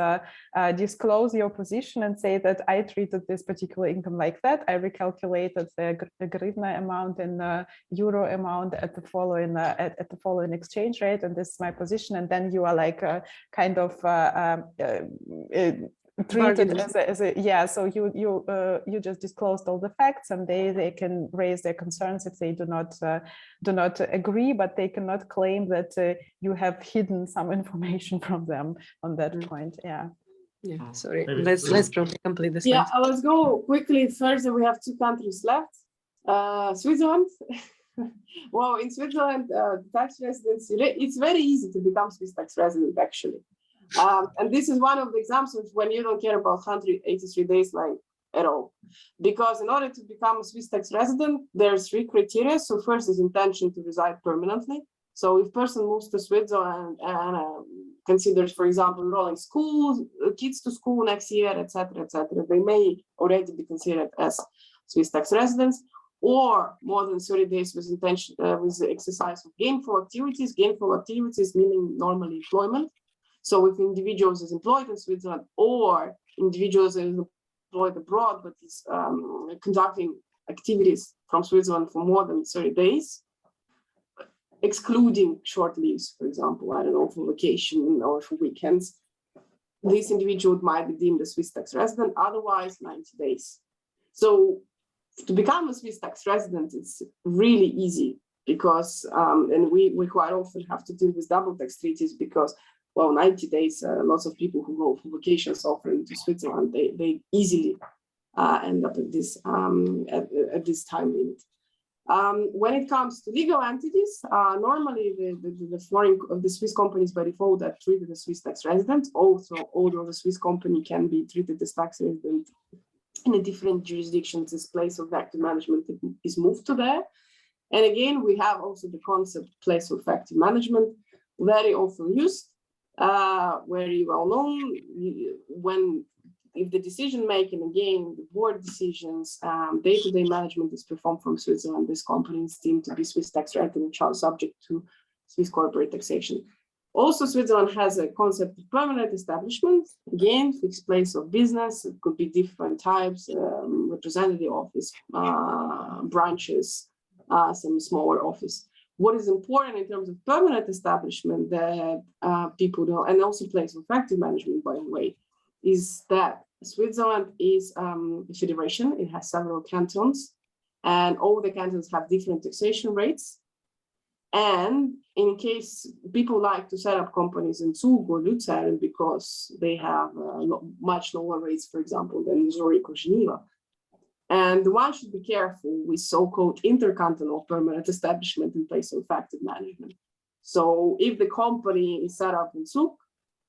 S4: disclose your position and say that I treated this particular income like that. I recalculated the hryvnia amount and euro amount at the following exchange rate, and this is my position. And then you are like kind of treated as a yeah. So you just disclosed all the facts, and they can raise their concerns if they do not agree, but they cannot claim that you have hidden some information from them on that point. Yeah.
S1: Yeah. Sorry. Let's probably complete this.
S2: Yeah. Let's go quickly. First, we have two countries left. Switzerland. Well, in Switzerland, tax residency, it's very easy to become Swiss tax resident, actually. And this is one of the examples when you don't care about 183 days like at all. Because in order to become a Swiss tax resident, there's 3 criteria. So first is intention to reside permanently. So if person moves to Switzerland and considers, for example, enrolling kids to school next year, etc., they may already be considered as Swiss tax residents, or more than 30 days with intention, with the exercise of gainful activities meaning normally employment. So if individuals is employed in Switzerland, or individuals is employed abroad, but is conducting activities from Switzerland for more than 30 days, excluding short leaves, for example, I don't know, for vacation or for weekends, this individual might be deemed a Swiss tax resident, otherwise 90 days. So to become a Swiss tax resident, it's really easy because, and we quite often have to deal with double tax treaties because, well, 90 days, lots of people who go for vacations offering to Switzerland, they easily end up at this time limit. When it comes to legal entities, normally the Swiss companies by default are treated as Swiss tax residents. Also, although the Swiss company can be treated as tax resident in a different jurisdictions, this place of active management is moved to there. And again, we have also the concept place of active management, very often used, very well known. If the decision making, again, the board decisions, day-to-day management is performed from Switzerland, this company is deemed to be Swiss tax resident and subject to Swiss corporate taxation. Also, Switzerland has a concept of permanent establishment, again, fixed place of business. It could be different types, representative office, branches, some smaller office. What is important in terms of permanent establishment that people know, and also place of active management, by the way, is that Switzerland is a federation. It has several cantons, and all the cantons have different taxation rates. And in case people like to set up companies in Zug or Luzern because they have much lower rates, for example, than Zurich or Geneva. And one should be careful with so-called intercantonal permanent establishment in place of active management. So if the company is set up in Zug,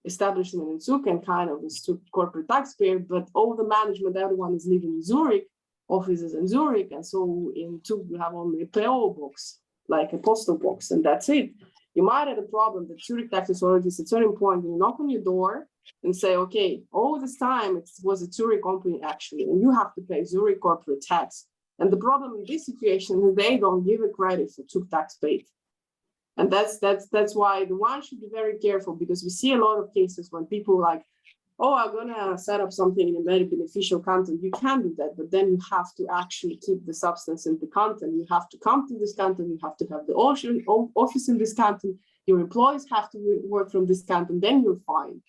S2: establishment in Zug and kind of a corporate taxpayer, but all the management, everyone is living in Zurich, offices in Zurich, and so in Zug you have only a PO box, like a postal box, and that's it. You might have a problem that Zurich tax authorities at certain point will knock on your door and say, okay, all this time it was a Zurich company actually, and you have to pay Zurich corporate tax. And the problem in this situation is they don't give a credit for Zug tax paid. And that's why the one should be very careful, because we see a lot of cases when people like, oh, I'm gonna set up something in a very beneficial canton. You can do that, but then you have to actually keep the substance in the canton. You have to come to this canton. You have to have the office in this canton. Your employees have to work from this canton. Then you're fine.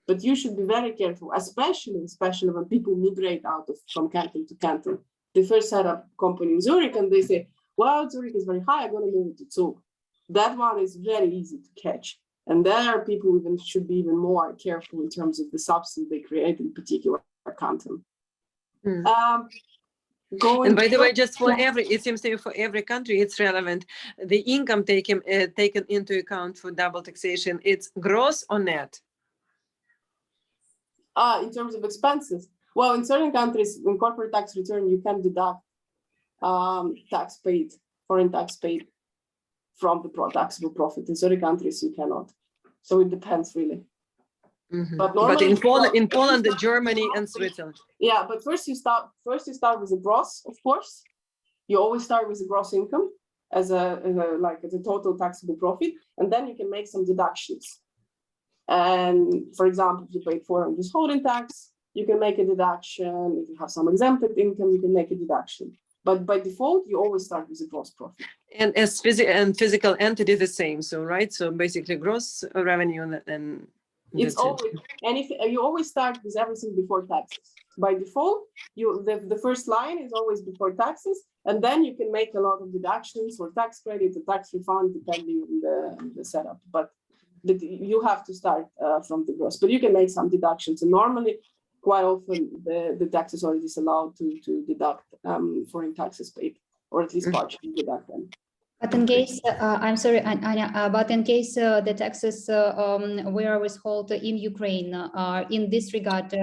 S2: But you should be very careful, especially when people migrate from canton to canton. They first set up a company in Zurich and they say, well, Zurich is very high. I'm gonna move it to Zug. That one is very easy to catch. And there people should be even more careful in terms of the substance they create in particular canton.
S1: And by the way, just for it seems to me for every country, it's relevant. The income taken into account for double taxation, it's gross or net?
S2: In terms of expenses. Well, in certain countries, in corporate tax return, you can deduct tax paid, foreign tax paid from the taxable profit. In certain countries, you cannot. So it depends really.
S1: Mm-hmm.
S2: But normally,
S1: in Poland, Germany, and Switzerland.
S2: Yeah, but first you start with the gross, of course. You always start with the gross income as a total taxable profit, and then you can make some deductions. And for example, if you paid foreign withholding tax, you can make a deduction. If you have some exempted income, you can make a deduction. But by default, you always start with a gross profit.
S1: And as physical entity, the same. So right. So basically, gross revenue and
S2: it's always and if you always start with everything before taxes. By default, the first line is always before taxes, and then you can make a lot of deductions for tax credit, the tax refund, depending on the setup. But you have to start from the gross. But you can make some deductions, and normally, quite often, the tax authority is allowed to deduct foreign taxes paid, or at least partially deduct them.
S5: But in case, I'm sorry, Anya, but in case the taxes were withheld in Ukraine, in this regard,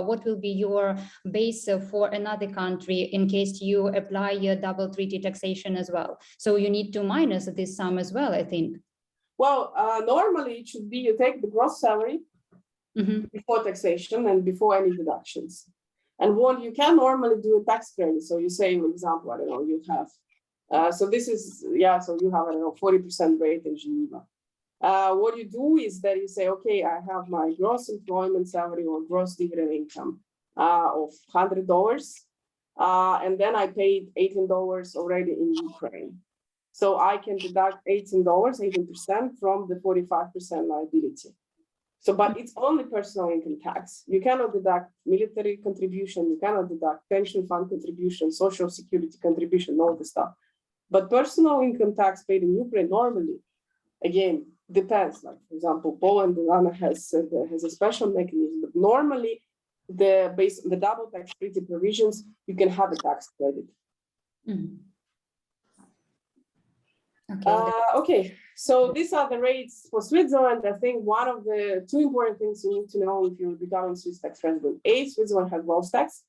S5: what will be your base for another country in case you apply your double treaty taxation as well? So you need to minus this sum as well, I think. Well,
S2: normally it should be you take the gross salary before taxation and before any deductions. And what you can normally do a tax credit. So you say, for example, I don't know, you have, so this is, so you have, I don't know, 40% rate in Geneva. What you do is that you say, okay, I have my gross employment salary or gross dividend income of $100. And then I paid $18 already in Ukraine. So I can deduct $18 from the 45% liability. So, but it's only personal income tax. You cannot deduct military contribution, you cannot deduct pension fund contribution, social security contribution, all the stuff. But personal income tax paid in Ukraine normally, again, depends. Like, for example, Poland has a special mechanism, but normally, based on the double tax treaty provisions, you can have a tax credit.
S5: Okay.
S2: Okay, so these are the rates for Switzerland. I think one of the two important things you need to know if you're becoming Swiss tax resident. Switzerland has gross tax.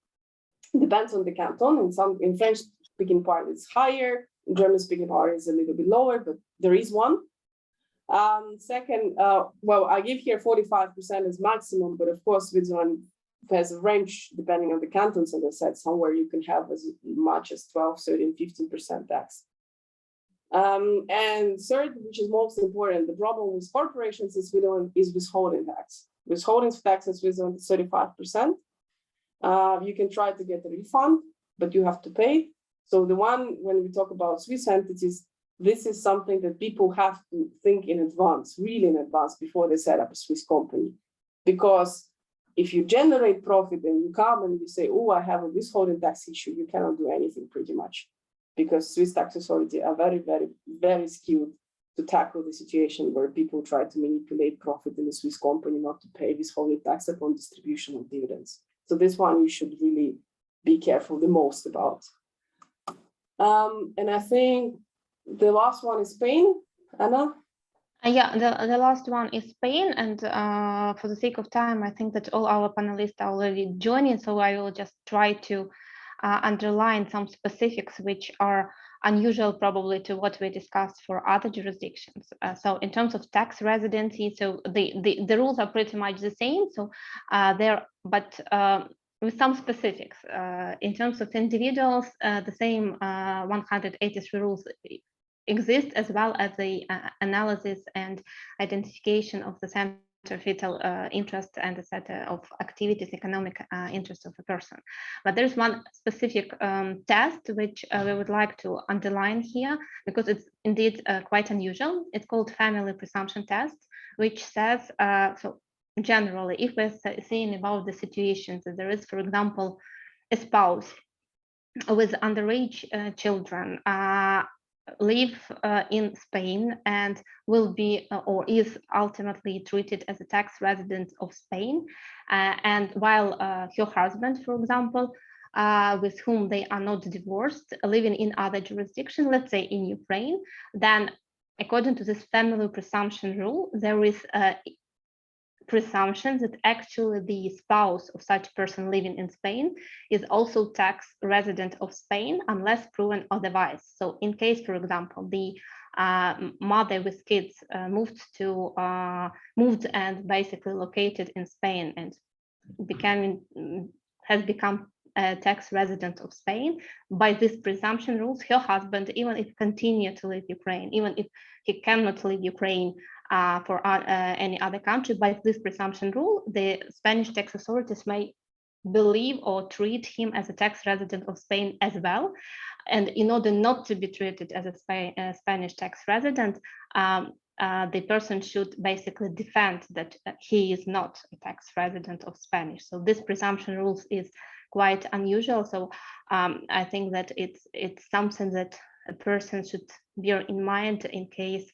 S2: Depends on the canton. In French-speaking part, it's higher. In German-speaking part, it's a little bit lower, but there is one. Second, well, I give here 45% as maximum, but of course, Switzerland has a range depending on the cantons. And I said somewhere you can have as much as 12, 13, 15% tax. And third, which is most important, the problem with corporations in Switzerland is withholding tax. Withholding tax in Switzerland is 35%. You can try to get a refund, but you have to pay. So the one, when we talk about Swiss entities, this is something that people have to think in advance, really in advance, before they set up a Swiss company. Because if you generate profit and you come and you say, oh, I have a withholding tax issue, you cannot do anything pretty much. Because Swiss tax authority are very, very, very skilled to tackle the situation where people try to manipulate profit in a Swiss company not to pay withholding tax upon distribution of dividends. So this one you should really be careful the most about. And I think the last one is Spain. Anna?
S3: Yeah, the last one is Spain, and for the sake of time, I think that all our panelists are already joining, so I will just try to underline some specifics which are unusual probably to what we discussed for other jurisdictions. So in terms of tax residency, so the rules are pretty much the same. So but with some specifics. In terms of individuals, the same 183 rules exist, as well as the analysis and identification of the center vital interest and a set of activities, economic interest of a person. But there's one specific test which we would like to underline here, because it's indeed quite unusual. It's called family presumption test, which says, so generally, if we're saying about the situations that there is, for example, a spouse with underage children live in Spain and will be or is ultimately treated as a tax resident of Spain, and while her husband, for example, with whom they are not divorced, living in other jurisdiction, let's say in Ukraine, then according to this family presumption rule, there is a presumption that actually the spouse of such person living in Spain is also tax resident of Spain unless proven otherwise. So in case, for example, the mother with kids moved and basically located in Spain and has become a tax resident of Spain, by this presumption rules, her husband, even if continue to live Ukraine, even if he cannot leave Ukraine for any other country, by this presumption rule, the Spanish tax authorities may believe or treat him as a tax resident of Spain as well. And in order not to be treated as a Spanish tax resident, the person should basically defend that he is not a tax resident of Spain. So this presumption rules is quite unusual. So I think that it's something that a person should bear in mind in case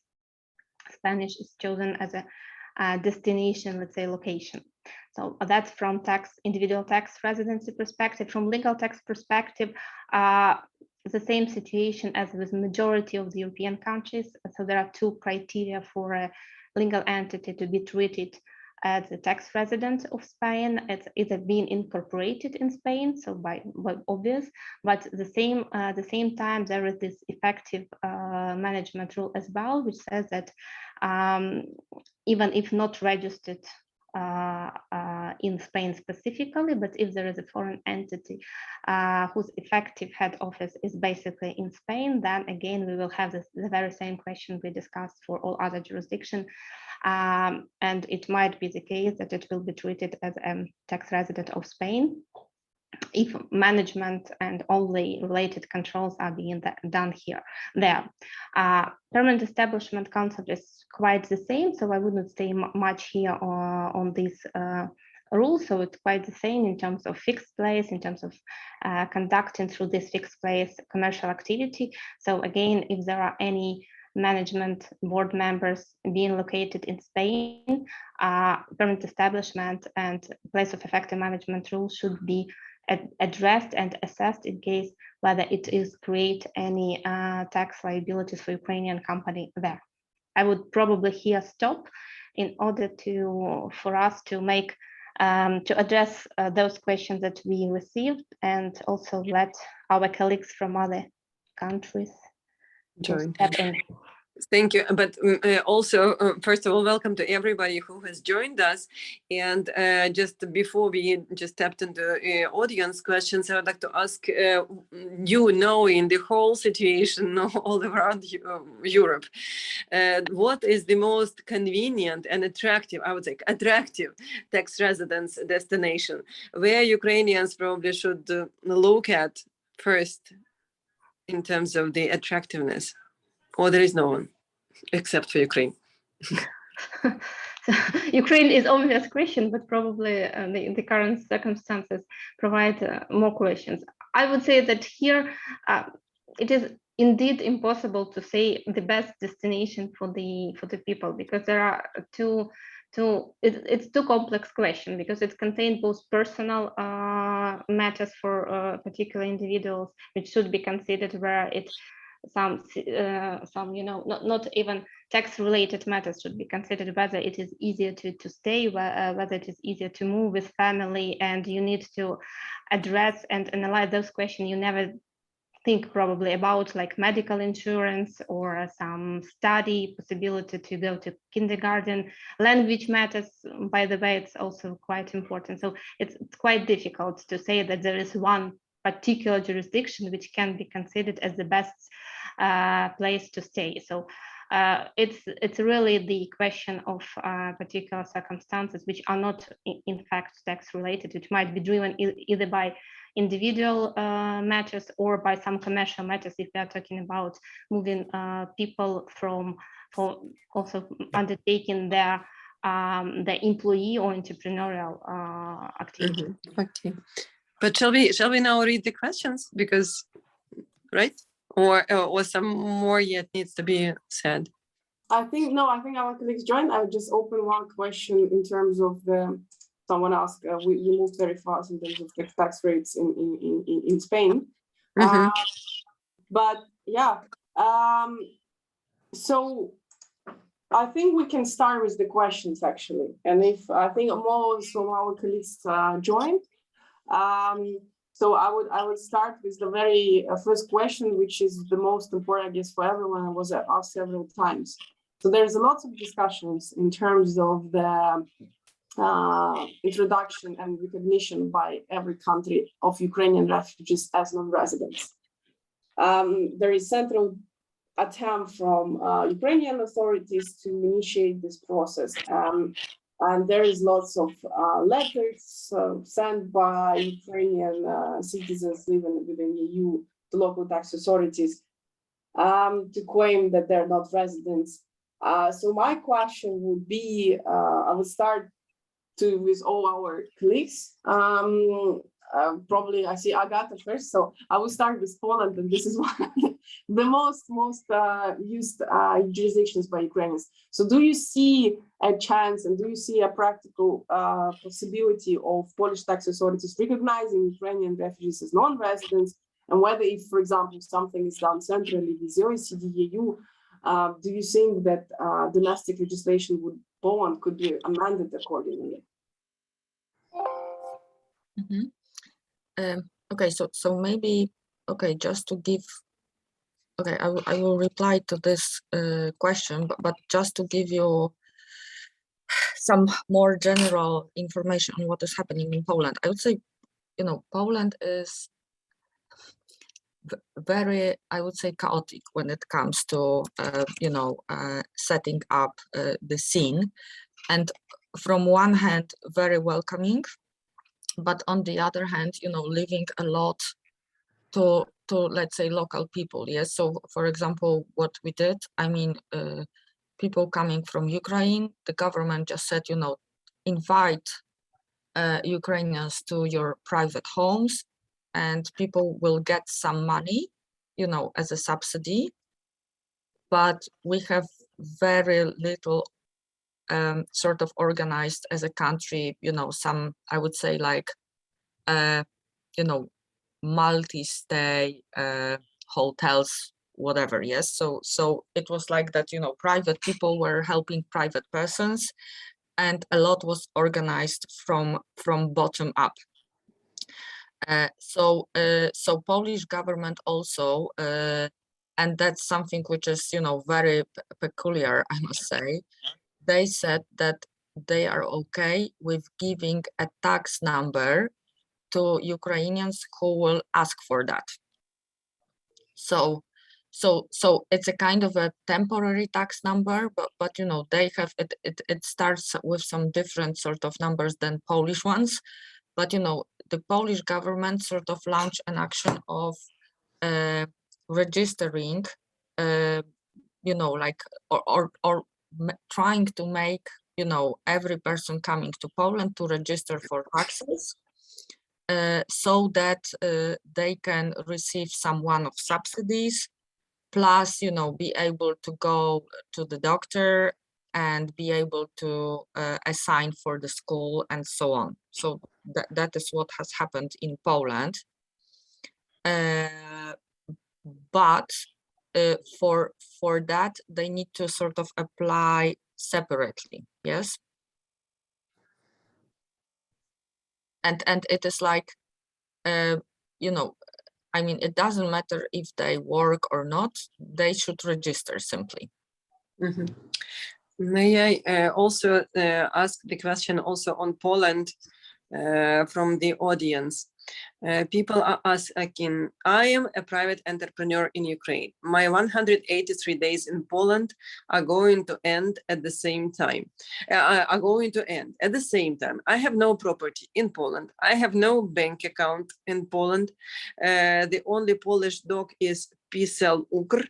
S3: Spanish is chosen as a destination, let's say, location. So that's from individual tax residency perspective. From legal tax perspective, the same situation as with majority of the European countries. So there are two criteria for a legal entity to be treated as a tax resident of Spain. It's either being incorporated in Spain, so by obvious, but the same time there is this effective management rule as well, which says that even if not registered in Spain specifically, but if there is a foreign entity whose effective head office is basically in Spain, then again we will have the very same question we discussed for all other jurisdictions. And it might be the case that it will be treated as a tax resident of Spain if management and all the related controls are being done there. Permanent establishment concept is quite the same, so I wouldn't say much here on this rule. So it's quite the same in terms of fixed place, in terms of conducting through this fixed place commercial activity. So again, if there are any management board members being located in Spain, permanent establishment and place of effective management rule should be addressed and assessed in case whether it is create any tax liabilities for Ukrainian company there. I would probably here stop in order for us to make to address those questions that we received, and also let our colleagues from other countries
S1: Join.
S3: step in.
S1: Thank you. But also, first of all, welcome to everybody who has joined us. And just before we just tapped into audience questions, I would like to ask you, knowing the whole situation all around Europe, what is the most convenient and attractive, I would say, attractive tax residence destination where Ukrainians probably should look at first in terms of the attractiveness? Or there is no one except for Ukraine?
S3: Ukraine is obvious question, but probably the current circumstances provide more questions. I would say that here it is indeed impossible to say the best destination for the people, because there are it's too complex question, because it contains both personal matters for particular individuals, which should be considered, where it some not even tax related matters should be considered, whether it is easier to stay, whether it is easier to move with family, and you need to address and analyze those questions. You never think probably about like medical insurance or some study possibility to go to kindergarten. Language matters, by the way, it's also quite important. So it's quite difficult to say that there is one particular jurisdiction which can be considered as the best place to stay. So it's really the question of particular circumstances which are not in fact tax related, which might be driven either by individual matters or by some commercial matters, if we are talking about moving people for also undertaking their employee or entrepreneurial activity.
S1: Mm-hmm. Okay. But shall we now read the questions? Because, right? Or some more yet needs to be said?
S2: I think our colleagues joined. I would just open one question in terms of someone asked, we moved very fast in terms of the tax rates in Spain.
S1: Mm-hmm.
S2: But yeah, so I think we can start with the questions actually. And if I think most of our colleagues joined, so I would start with the very first question, which is the most important, I guess, for everyone, and was asked several times. So there's a lot of discussions in terms of the introduction and recognition by every country of Ukrainian refugees as non-residents. There is central attempt from Ukrainian authorities to initiate this process. And there is lots of letters sent by Ukrainian citizens living within the EU to local tax authorities to claim that they're not residents. So my question would be, I would start with all our colleagues. Probably I see Agata first, so I will start with Poland, and this is one of the most used jurisdictions by Ukrainians. So do you see a chance, and do you see a practical possibility of Polish tax authorities recognizing Ukrainian refugees as non-residents, and whether if, for example, something is done centrally with the OECD, EU, do you think that domestic legislation with Poland could be amended accordingly?
S6: Mm-hmm. Okay, so maybe, okay, just to give, okay, I will reply to this question, but just to give you some more general information on what is happening in Poland. I would say, Poland is very, I would say, chaotic when it comes to, setting up the scene. And from one hand, very welcoming, but on the other hand, leaving a lot to let's say local people. Yes. So for example, what we did, people coming from Ukraine, the government just said, invite Ukrainians to your private homes, and people will get some money, as a subsidy. But we have very little sort of organized as a country, some, I would say, like you know, multi-stay hotels, whatever. Yes, so it was like that, you know, private people were helping private persons, and a lot was organized from bottom up. So Polish government also, and that's something which is, you know, very peculiar, I must say. They said that they are okay with giving a tax number to Ukrainians who will ask for that. So it's a kind of a temporary tax number, but you know, they have it starts with some different sort of numbers than Polish ones. But you know, the Polish government sort of launched an action of registering, you know, like or trying to make, you know, every person coming to Poland to register for taxes, so that they can receive some one-off subsidies, plus, you know, be able to go to the doctor and be able to assign for the school and so on. So that is what has happened in Poland. But for that, they need to sort of apply separately, yes? And it is like, you know, I mean, it doesn't matter if they work or not, they should register simply.
S1: Mm-hmm. May I also ask the question also on Poland from the audience? People are asking, I am a private entrepreneur in Ukraine. My 183 days in Poland are going to end at the same time. I have no property in Poland. I have no bank account in Poland. The only Polish dog is Pisel Ukr.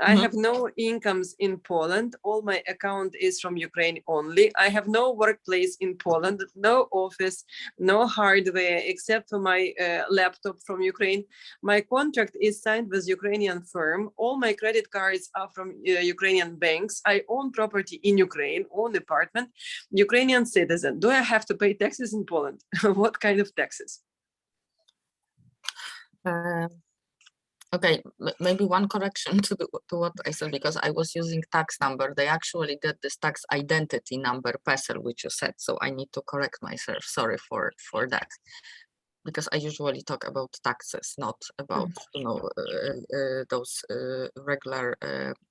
S1: I have no incomes in Poland. All my account is from Ukraine only. I have no workplace in Poland, no office, no hardware except for my laptop from Ukraine. My contract is signed with Ukrainian firm. All my credit cards are from Ukrainian banks. I own property in Ukraine, own apartment, Ukrainian citizen. Do I have to pay taxes in Poland? What kind of taxes?
S6: Okay, maybe one correction to what I said, because I was using tax number. They actually get this tax identity number, PESEL, which you said. So I need to correct myself. Sorry for that, because I usually talk about taxes, not about, you know, those regular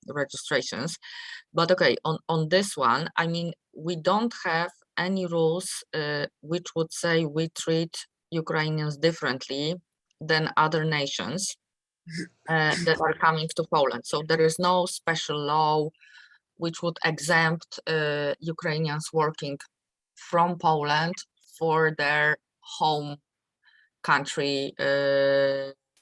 S6: registrations. But okay, on this one, I mean, we don't have any rules which would say we treat Ukrainians differently than other nations that are coming to Poland. So there is no special law which would exempt Ukrainians working from Poland for their home country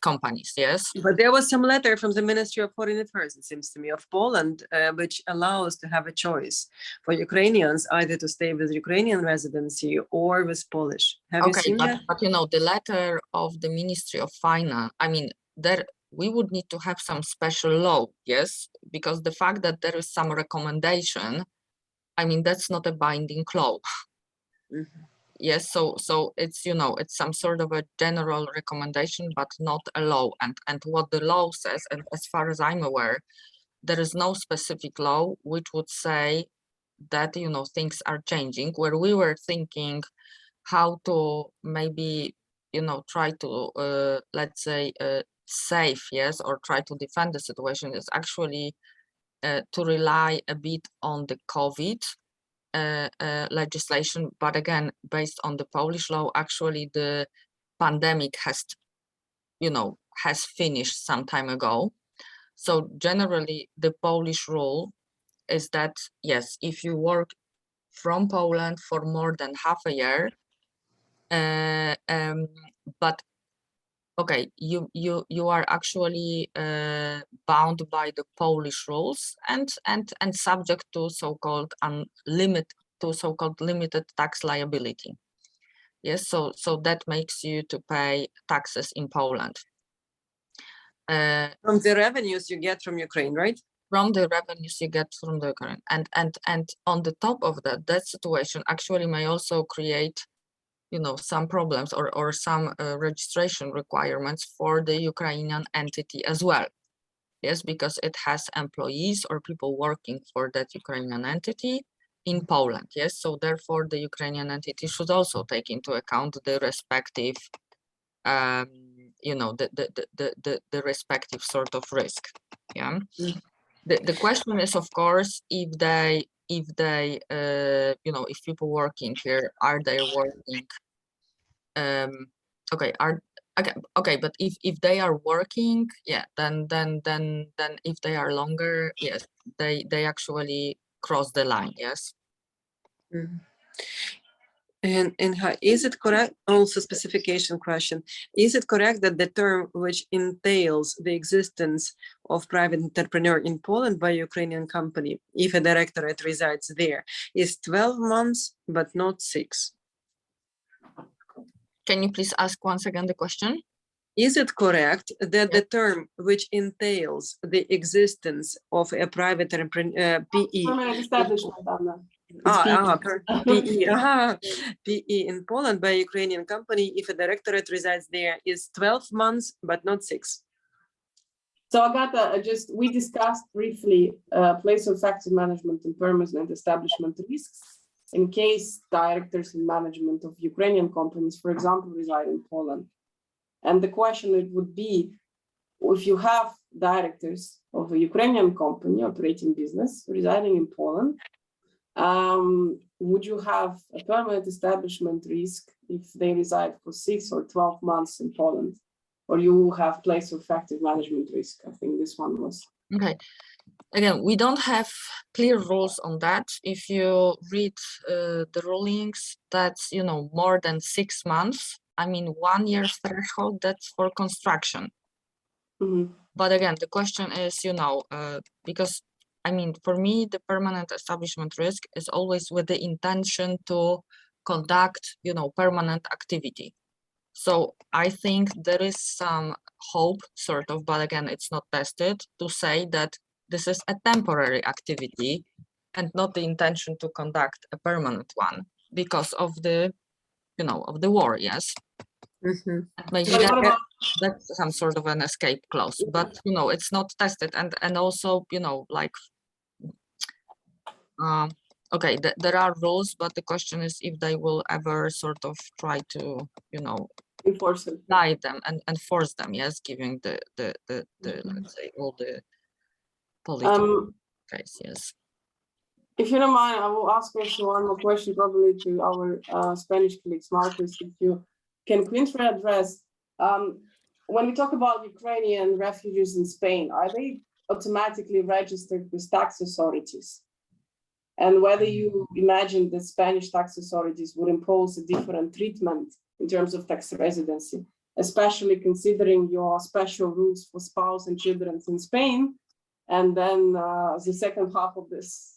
S6: companies, yes?
S1: But there was some letter from the Ministry of Foreign Affairs, it seems to me, of Poland, which allows to have a choice for Ukrainians either to stay with Ukrainian residency or with Polish. Have you seen that?
S6: But you know, the letter of the Ministry of Finance, I mean, there we would need to have some special law, yes? Because the fact that there is some recommendation, I mean, that's not a binding law. Yes, so it's, you know, it's some sort of a general recommendation, but not a law. And what the law says, and as far as I'm aware, there is no specific law which would say that, you know, things are changing. Where we were thinking how to maybe, you know, try to, let's say, save, yes, or try to defend the situation is actually to rely a bit on the COVID legislation, but again, based on the Polish law, actually the pandemic has, you know, has finished some time ago. So generally, the Polish rule is that, yes, if you work from Poland for more than half a year, but okay, you are actually bound by the Polish rules and subject to so-called limited tax liability. Yes, so that makes you to pay taxes in Poland.
S1: From the revenues you get from Ukraine, right?
S6: From the revenues you get from the Ukraine, and on the top of that situation actually may also create some problems or some registration requirements for the Ukrainian entity as well. Yes, because it has employees or people working for that Ukrainian entity in Poland. Yes, so therefore the Ukrainian entity should also take into account the respective, the respective sort of risk. Yeah. The question is, of course, if people working here, are they working? Okay, but if they are working, yeah, then if they are longer, yes, they actually cross the line, yes.
S1: Mhm. And is it correct, also specification question, is it correct that the term which entails the existence of private entrepreneur in Poland by Ukrainian company, if a directorate resides there, is 12 months, but not 6?
S6: Can you please ask once again the question?
S1: Is it correct that the term which entails the existence of a private entrepreneur, PE,
S2: Permanent establishment, Anna.
S1: PE in Poland by a Ukrainian company, if a directorate resides there, is 12 months, but not 6.
S2: So Agata, we discussed briefly place of effective management and permanent establishment risks in case directors and management of Ukrainian companies, for example, reside in Poland. And the question it would be, if you have directors of a Ukrainian company operating business residing in Poland, would you have a permanent establishment risk if they reside for 6 or 12 months in Poland? Or you have place of effective management risk? I think this one was.
S6: Okay. Again, we don't have clear rules on that. If you read the rulings, that's, more than 6 months. I mean, 1 year threshold, that's for construction.
S2: Mm-hmm.
S6: But again, the question is, because, I mean, for me, the permanent establishment risk is always with the intention to conduct, permanent activity. So I think there is some hope, sort of, but again, it's not tested, to say that this is a temporary activity and not the intention to conduct a permanent one because of the, of the war, yes.
S1: Mm-hmm.
S6: Maybe that's some sort of an escape clause, but it's not tested, and also okay, there are rules, but the question is if they will ever sort of try to
S2: enforce it,
S6: apply them and force them, yes, giving the let's say all the political case, yes.
S2: If you don't mind, I will ask also one more question, probably to our Spanish colleagues. Marcus, if you can quickly address, when we talk about Ukrainian refugees in Spain, are they automatically registered with tax authorities? And whether you imagine that Spanish tax authorities would impose a different treatment in terms of tax residency, especially considering your special rules for spouse and children in Spain, and then the second half of this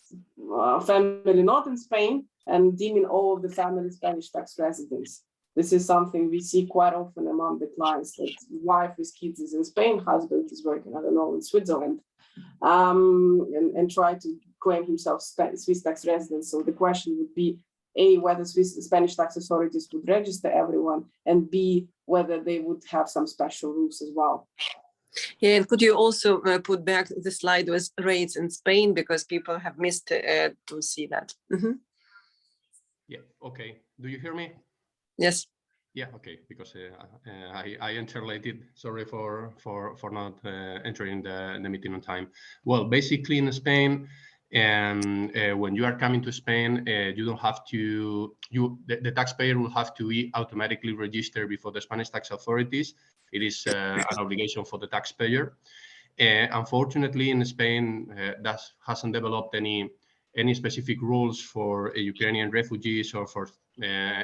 S2: family not in Spain, and deeming all of the family Spanish tax residents. This is something we see quite often among the clients, that wife with kids is in Spain, husband is working, I don't know, in Switzerland, and try to claim himself Swiss tax resident. So the question would be, A, whether Spanish tax authorities would register everyone, and B, whether they would have some special rules as well.
S1: Yeah, and could you also put back the slide with rates in Spain, because people have missed to see that. Mm-hmm.
S7: Yeah, okay. Do you hear me?
S1: Yes.
S7: Yeah, okay, because I entered late. Sorry for not entering the meeting on time. Well, basically in Spain, when you are coming to Spain, you don't have to, the taxpayer will have to be automatically registered before the Spanish tax authorities. It is an obligation for the taxpayer. Unfortunately, in Spain, that hasn't developed any specific rules for Ukrainian refugees, or for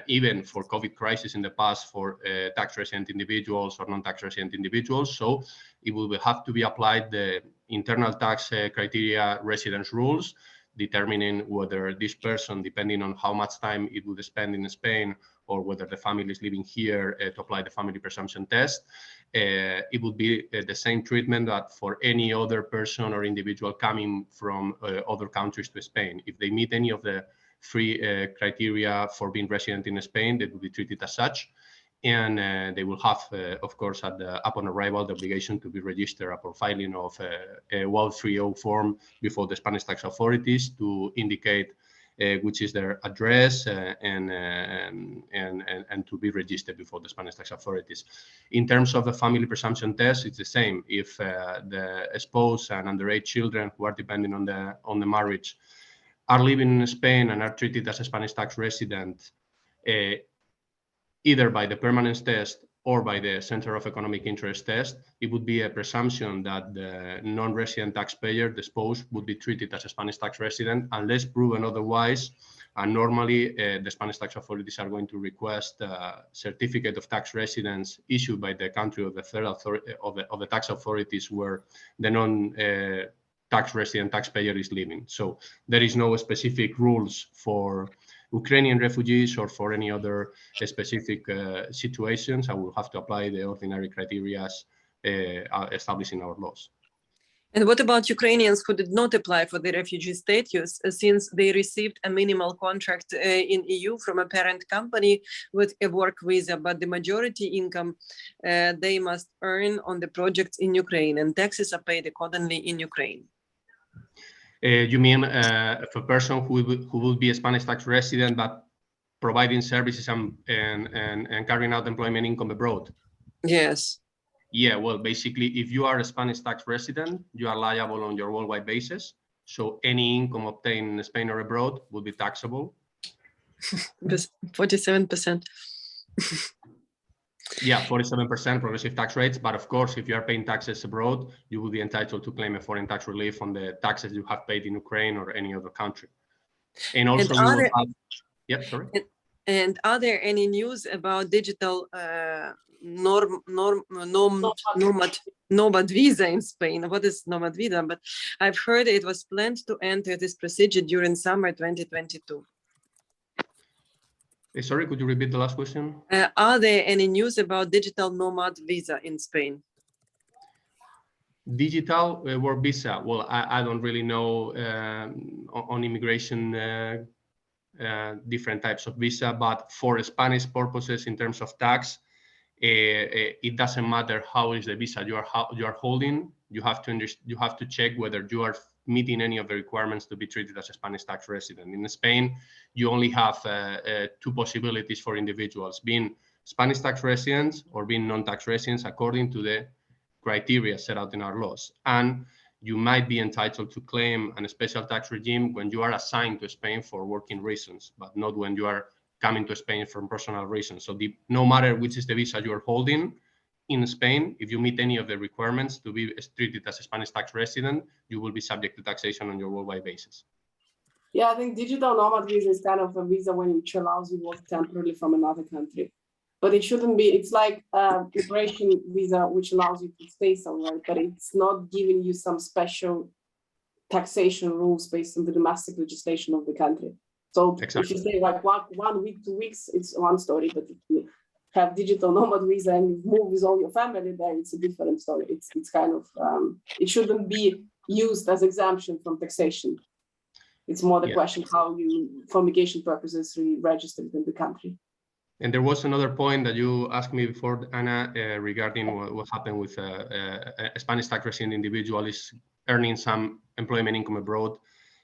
S7: even for COVID crisis in the past, for tax resident individuals or non-tax resident individuals. So it will have to be applied the internal tax criteria residence rules, determining whether this person, depending on how much time it would spend in Spain, or whether the family is living here, to apply the family presumption test. It would be the same treatment that for any other person or individual coming from other countries to Spain. If they meet any of the criteria for being resident in Spain, they will be treated as such. And they will have, of course, upon arrival, the obligation to be registered upon filing of a 130 form before the Spanish tax authorities to indicate which is their address and to be registered before the Spanish tax authorities. In terms of the family presumption test, it's the same. If the spouse and underage children who are depending on the marriage are living in Spain and are treated as a Spanish tax resident, either by the permanence test or by the Center of Economic Interest test, it would be a presumption that the non-resident taxpayer, the spouse, would be treated as a Spanish tax resident unless proven otherwise. And normally, the Spanish tax authorities are going to request a certificate of tax residence issued by the country of the third authority of the tax authorities where the non-tax resident taxpayer is living. So there is no specific rules for Ukrainian refugees or for any other specific situations. I will have to apply the ordinary criteria established in our laws.
S1: And what about Ukrainians who did not apply for the refugee status since they received a minimal contract in EU from a parent company with a work visa, but the majority income they must earn on the projects in Ukraine and taxes are paid accordingly in Ukraine?
S7: You mean if a person who will be a Spanish tax resident but providing services and carrying out employment income abroad?
S1: Yes.
S7: Yeah, well, basically, if you are a Spanish tax resident, you are liable on your worldwide basis. So any income obtained in Spain or abroad would be taxable.
S1: 47%.
S7: Yeah, 47% progressive tax rates. But of course, if you are paying taxes abroad, you will be entitled to claim a foreign tax relief on the taxes you have paid in Ukraine or any other country. And also, yeah, sorry.
S1: And are there any news about digital nomad visa in Spain? What is nomad visa? But I've heard it was planned to enter this procedure during summer 2022.
S7: Sorry, could you repeat the last question?
S1: Are there any news about digital nomad visa in Spain?
S7: Digital work visa. Well, I don't really know on immigration different types of visa, but for Spanish purposes in terms of tax, it doesn't matter how is the visa you are holding. You have to check whether you are meeting any of the requirements to be treated as a Spanish tax resident. In Spain, you only have two possibilities for individuals: being Spanish tax residents or being non-tax residents according to the criteria set out in our laws. And you might be entitled to claim a special tax regime when you are assigned to Spain for working reasons, but not when you are coming to Spain from personal reasons. So no matter which is the visa you are holding in Spain, if you meet any of the requirements to be treated as a Spanish tax resident, you will be subject to taxation on your worldwide basis.
S2: Yeah, I think digital nomad visa is kind of a visa which allows you to work temporarily from another country. But it shouldn't be, it's like immigration visa, which allows you to stay somewhere, but it's not giving you some special taxation rules based on the domestic legislation of the country. So exactly. If you stay like 1 week, 2 weeks, it's one story, but if you have digital nomad visa and you move with all your family, then it's a different story. It's kind of, it shouldn't be used as exemption from taxation. It's more the question how you, for migration purposes, re-registered in the country.
S7: And there was another point that you asked me before, Anna, regarding what happened with a Spanish tax resident individual is earning some employment income abroad.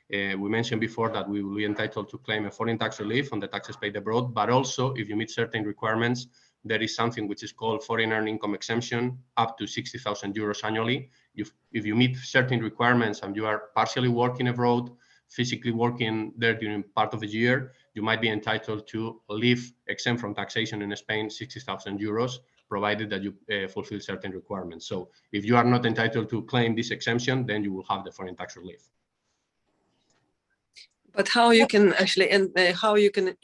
S7: We mentioned before that we will be entitled to claim a foreign tax relief on the taxes paid abroad, but also if you meet certain requirements, there is something which is called foreign earned income exemption up to 60,000 euros annually. If you meet certain requirements and you are partially working abroad, physically working there during part of the year, you might be entitled to live exempt from taxation in Spain, 60,000 euros, provided that you fulfill certain requirements. So if you are not entitled to claim this exemption, then you will have the foreign tax relief.
S1: But how you can actually, how you can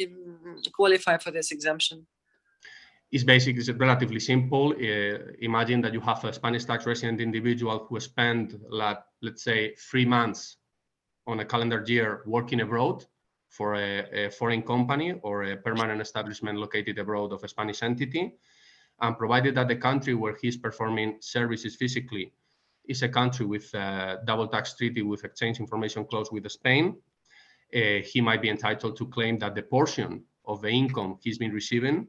S1: qualify for this exemption?
S7: It's relatively simple. Imagine that you have a Spanish tax resident individual who spent, let's say, 3 months on a calendar year working abroad for a foreign company or a permanent establishment located abroad of a Spanish entity. And provided that the country where he's performing services physically is a country with a double tax treaty with exchange information clause with Spain, he might be entitled to claim that the portion of the income he's been receiving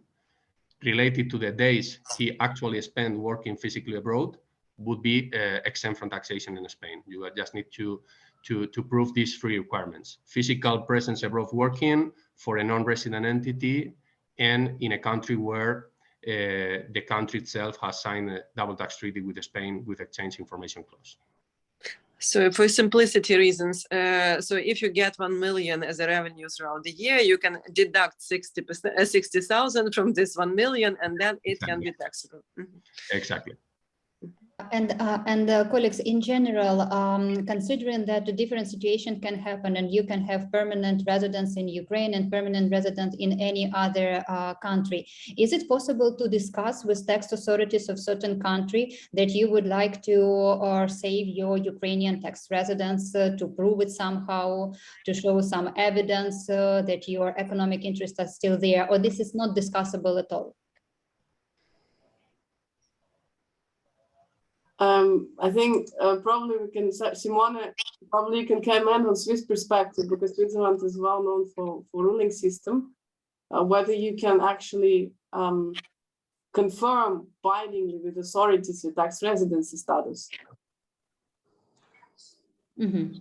S7: related to the days he actually spent working physically abroad would be exempt from taxation in Spain. You just need to prove these three requirements: physical presence abroad working for a non-resident entity and in a country where the country itself has signed a double tax treaty with Spain with exchange information clause.
S1: So for simplicity reasons, so if you get 1 million as a revenue throughout the year, you can deduct 60,000 from this 1 million, and then it can be taxable.
S7: Exactly.
S5: And colleagues, in general, considering that the different situation can happen and you can have permanent residence in Ukraine and permanent resident in any other country, is it possible to discuss with tax authorities of certain country that you would like to save your Ukrainian tax residence, to prove it somehow, to show some evidence that your economic interests are still there, or this is not discussable at all?
S2: I think probably we can, Simone, probably you can comment on Swiss perspective, because Switzerland is well known for ruling system, whether you can actually confirm bindingly with authorities your tax residency status.
S5: Mm-hmm.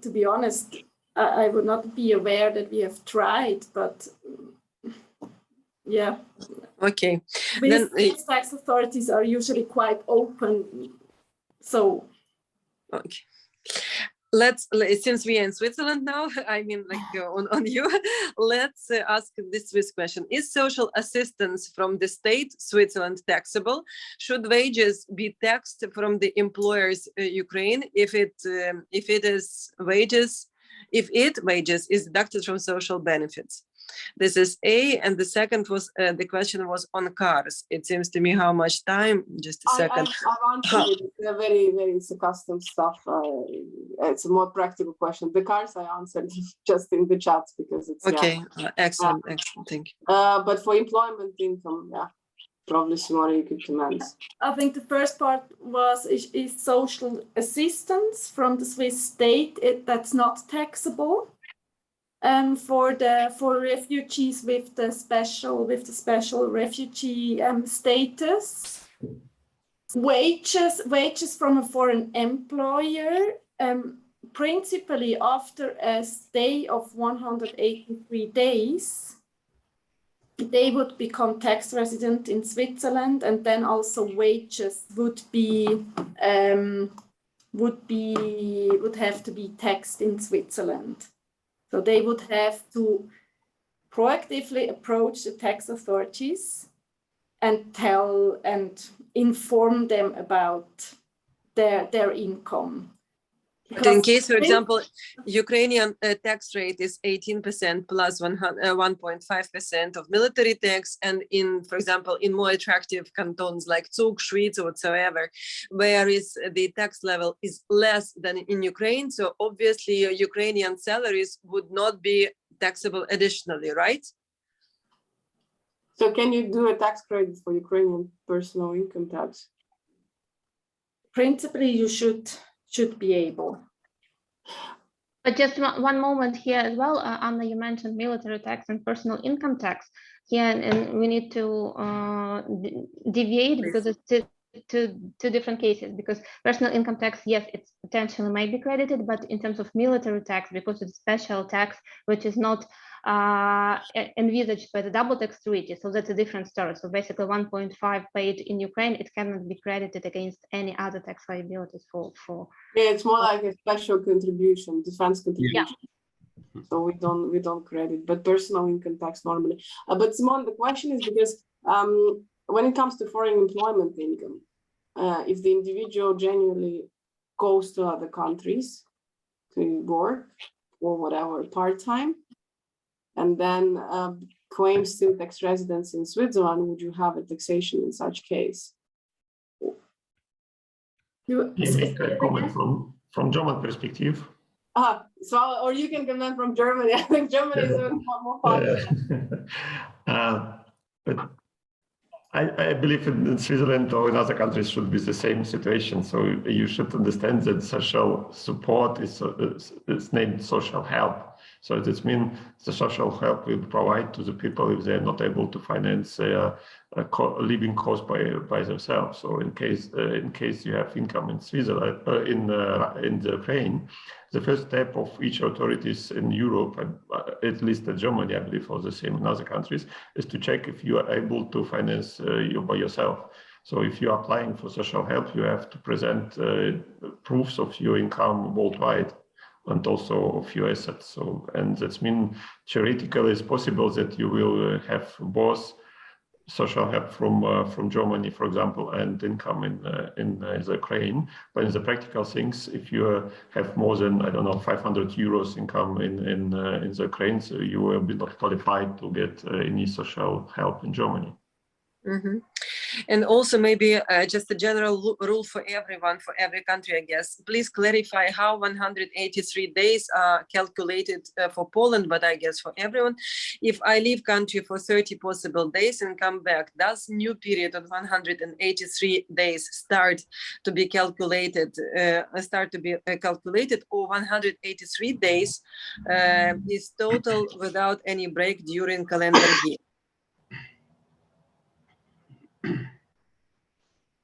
S8: To be honest, I would not be aware that we have tried, but yeah.
S1: Okay.
S8: Then tax authorities are usually quite open. So.
S1: Okay. Since we are in Switzerland now, I mean, like on you, let's ask this Swiss question. Is social assistance from the state Switzerland taxable? Should wages be taxed from the employer's Ukraine if wages is deducted from social benefits? This is A, and the second was the question was on cars. It seems to me how much time? Just a second.
S2: I've answered it. They're very custom stuff. It's a more practical question. The cars I answered just in the chat because it's
S1: okay. Excellent, excellent. Thank you.
S2: But for employment income, yeah, probably Simone, you could comment.
S8: I think the first part was is social assistance from the Swiss state. That's not taxable. For refugees with the special refugee status, wages from a foreign employer, principally after a stay of 183 days, they would become tax resident in Switzerland, and then also wages would have to be taxed in Switzerland. So they would have to proactively approach the tax authorities and tell and inform them about their income.
S1: But in case, for example, Ukrainian tax rate is 18% plus 1.5% of military tax, and for example, in more attractive cantons like Zug, Schwyz, or whatsoever, whereas the tax level is less than in Ukraine, so obviously Ukrainian salaries would not be taxable additionally, right?
S2: So can you do a tax credit for Ukrainian personal income tax?
S8: Principally, you should be able.
S3: But just one moment here as well, Anna, you mentioned military tax and personal income tax here, and we need to deviate because it's two different cases. Because personal income tax, yes, it's potentially might be credited, but in terms of military tax, because it's special tax, which is not envisaged by the double tax treaty, so that's a different story. So basically 1.5 paid in Ukraine, it cannot be credited against any other tax liabilities for
S2: yeah, it's more like a special contribution, defense contribution.
S3: Yeah.
S2: So we don't credit, but personal income tax normally. But Simone, the question is because when it comes to foreign employment income, if the individual genuinely goes to other countries to work or whatever part-time, and then claims still tax residence in Switzerland, would you have a taxation in such case?
S9: Can you make a comment from German perspective?
S2: So, or you can comment from Germany. I think Germany is more fun.
S9: But I believe in Switzerland or in other countries should be the same situation. So you should understand that social support is named social help. So this means the social help will provide to the people if they're not able to finance their living cost by themselves. So in case you have income in Switzerland, in the Ukraine, the first step of each authorities in Europe, and at least in Germany, I believe, or the same in other countries, is to check if you are able to finance you by yourself. So if you are applying for social help, you have to present proofs of your income worldwide and also of your assets. So, and that means theoretically it's possible that you will have both social help from Germany, for example, and income in the Ukraine. But in the practical things, if you have more than, I don't know, 500 euros income in the Ukraine, so you will be not qualified to get any social help in Germany.
S1: Mm-hmm. And also maybe just a general rule for everyone, for every country, I guess. Please clarify how 183 days are calculated for Poland, but I guess for everyone. If I leave country for 30 possible days and come back, does new period of 183 days start to be calculated, or 183 days is total without any break during calendar year?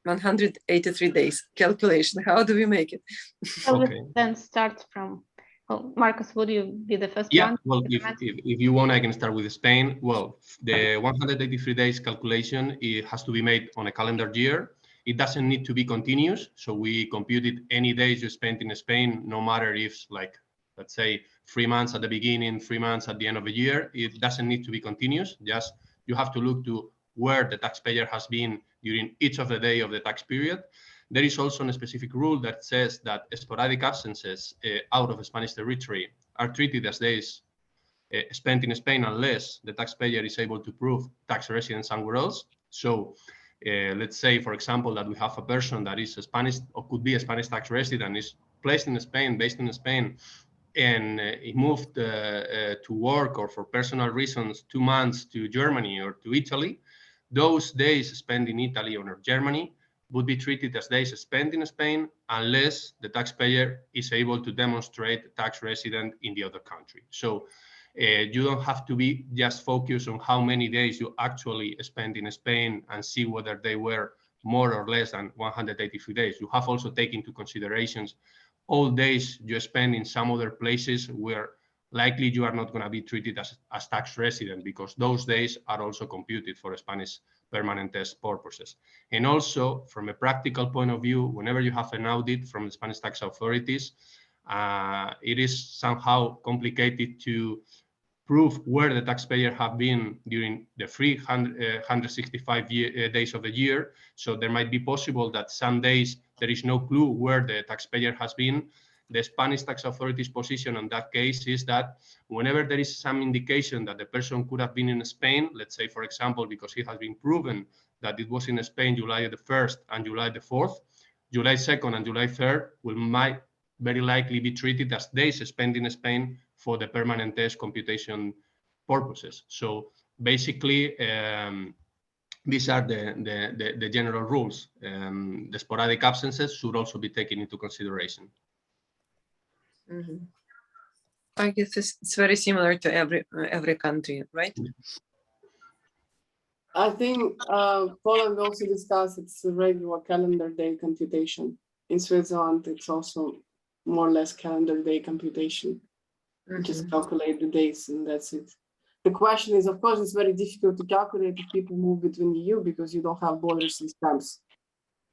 S1: 183 days calculation. How do we make it?
S3: So
S7: Okay.
S3: then start from, well, Marcus, would you be the first
S7: Yeah,
S3: one?
S7: well, if you want, I can start with Spain. Well, the 183 days calculation, it has to be made on a calendar year. It doesn't need to be continuous. So we computed any days you spent in Spain, no matter if, like, let's say 3 months at the beginning, 3 months at the end of the year. It doesn't need to be continuous. Just you have to look to where the taxpayer has been during each of the day of the tax period. There is also a specific rule that says that sporadic absences out of Spanish territory are treated as days spent in Spain unless the taxpayer is able to prove tax residence somewhere else. So let's say, for example, that we have a person that is a Spanish or could be a Spanish tax resident, is placed in Spain, based in Spain, and he moved to work or for personal reasons 2 months to Germany or to Italy. Those days spent in Italy or Germany would be treated as days spent in Spain unless the taxpayer is able to demonstrate tax resident in the other country. So you don't have to be just focused on how many days you actually spent in Spain and see whether they were more or less than 183 days. You have also taken into considerations all days you spend in some other places where likely you are not going to be treated as tax resident, because those days are also computed for Spanish permanent test purposes. And also, from a practical point of view, whenever you have an audit from the Spanish tax authorities, it is somehow complicated to prove where the taxpayer have been during the 365 days of the year. So there might be possible that some days there is no clue where the taxpayer has been. The Spanish tax authorities' position on that case is that whenever there is some indication that the person could have been in Spain, let's say, for example, because it has been proven that it was in Spain July the 1st and July the 4th, July 2nd and July 3rd might very likely be treated as days spent in Spain for the permanent test computation purposes. So basically, these are the general rules. The sporadic absences should also be taken into consideration.
S1: Mm-hmm. I guess it's very similar to every country, right?
S2: I think Poland also discussed its regular calendar day computation. In Switzerland, it's also more or less calendar day computation. Mm-hmm. Just calculate the days and that's it. The question is, of course, it's very difficult to calculate if people move between the EU because you don't have borders and stamps.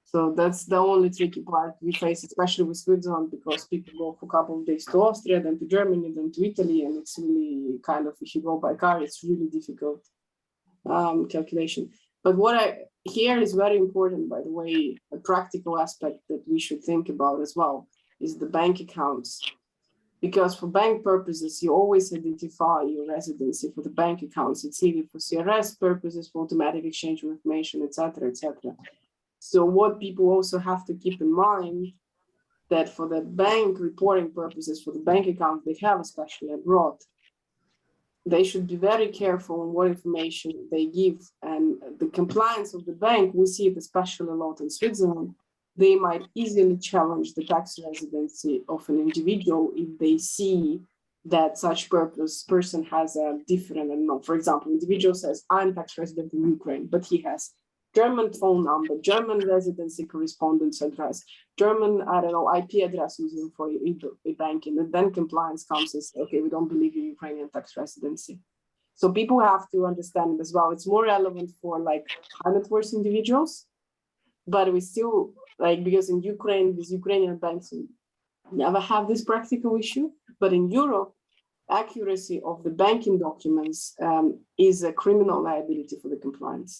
S2: So that's the only tricky part we face, especially with Switzerland, because people go for a couple of days to Austria, then to Germany, then to Italy, and it's really kind of, if you go by car, it's really difficult calculation. But what I hear is very important, by the way, a practical aspect that we should think about as well is the bank accounts. Because for bank purposes, you always identify your residency for the bank accounts. It's needed for CRS purposes, for automatic exchange of information, etc., etc. So what people also have to keep in mind that for the bank reporting purposes, for the bank account they have, especially abroad, they should be very careful on what information they give. And the compliance of the bank, we see it especially a lot in Switzerland. They might easily challenge the tax residency of an individual if they see that such person has a different, I don't know, for example, individual says, I'm tax resident in Ukraine, but he has German phone number, German residency correspondence address, German, I don't know, IP address using for banking, and then compliance comes and says, okay, we don't believe in Ukrainian tax residency. So people have to understand it as well. It's more relevant for like high net worth individuals, but we still like, because in Ukraine, these Ukrainian banks never have this practical issue, but in Europe, accuracy of the banking documents is a criminal liability for the compliance.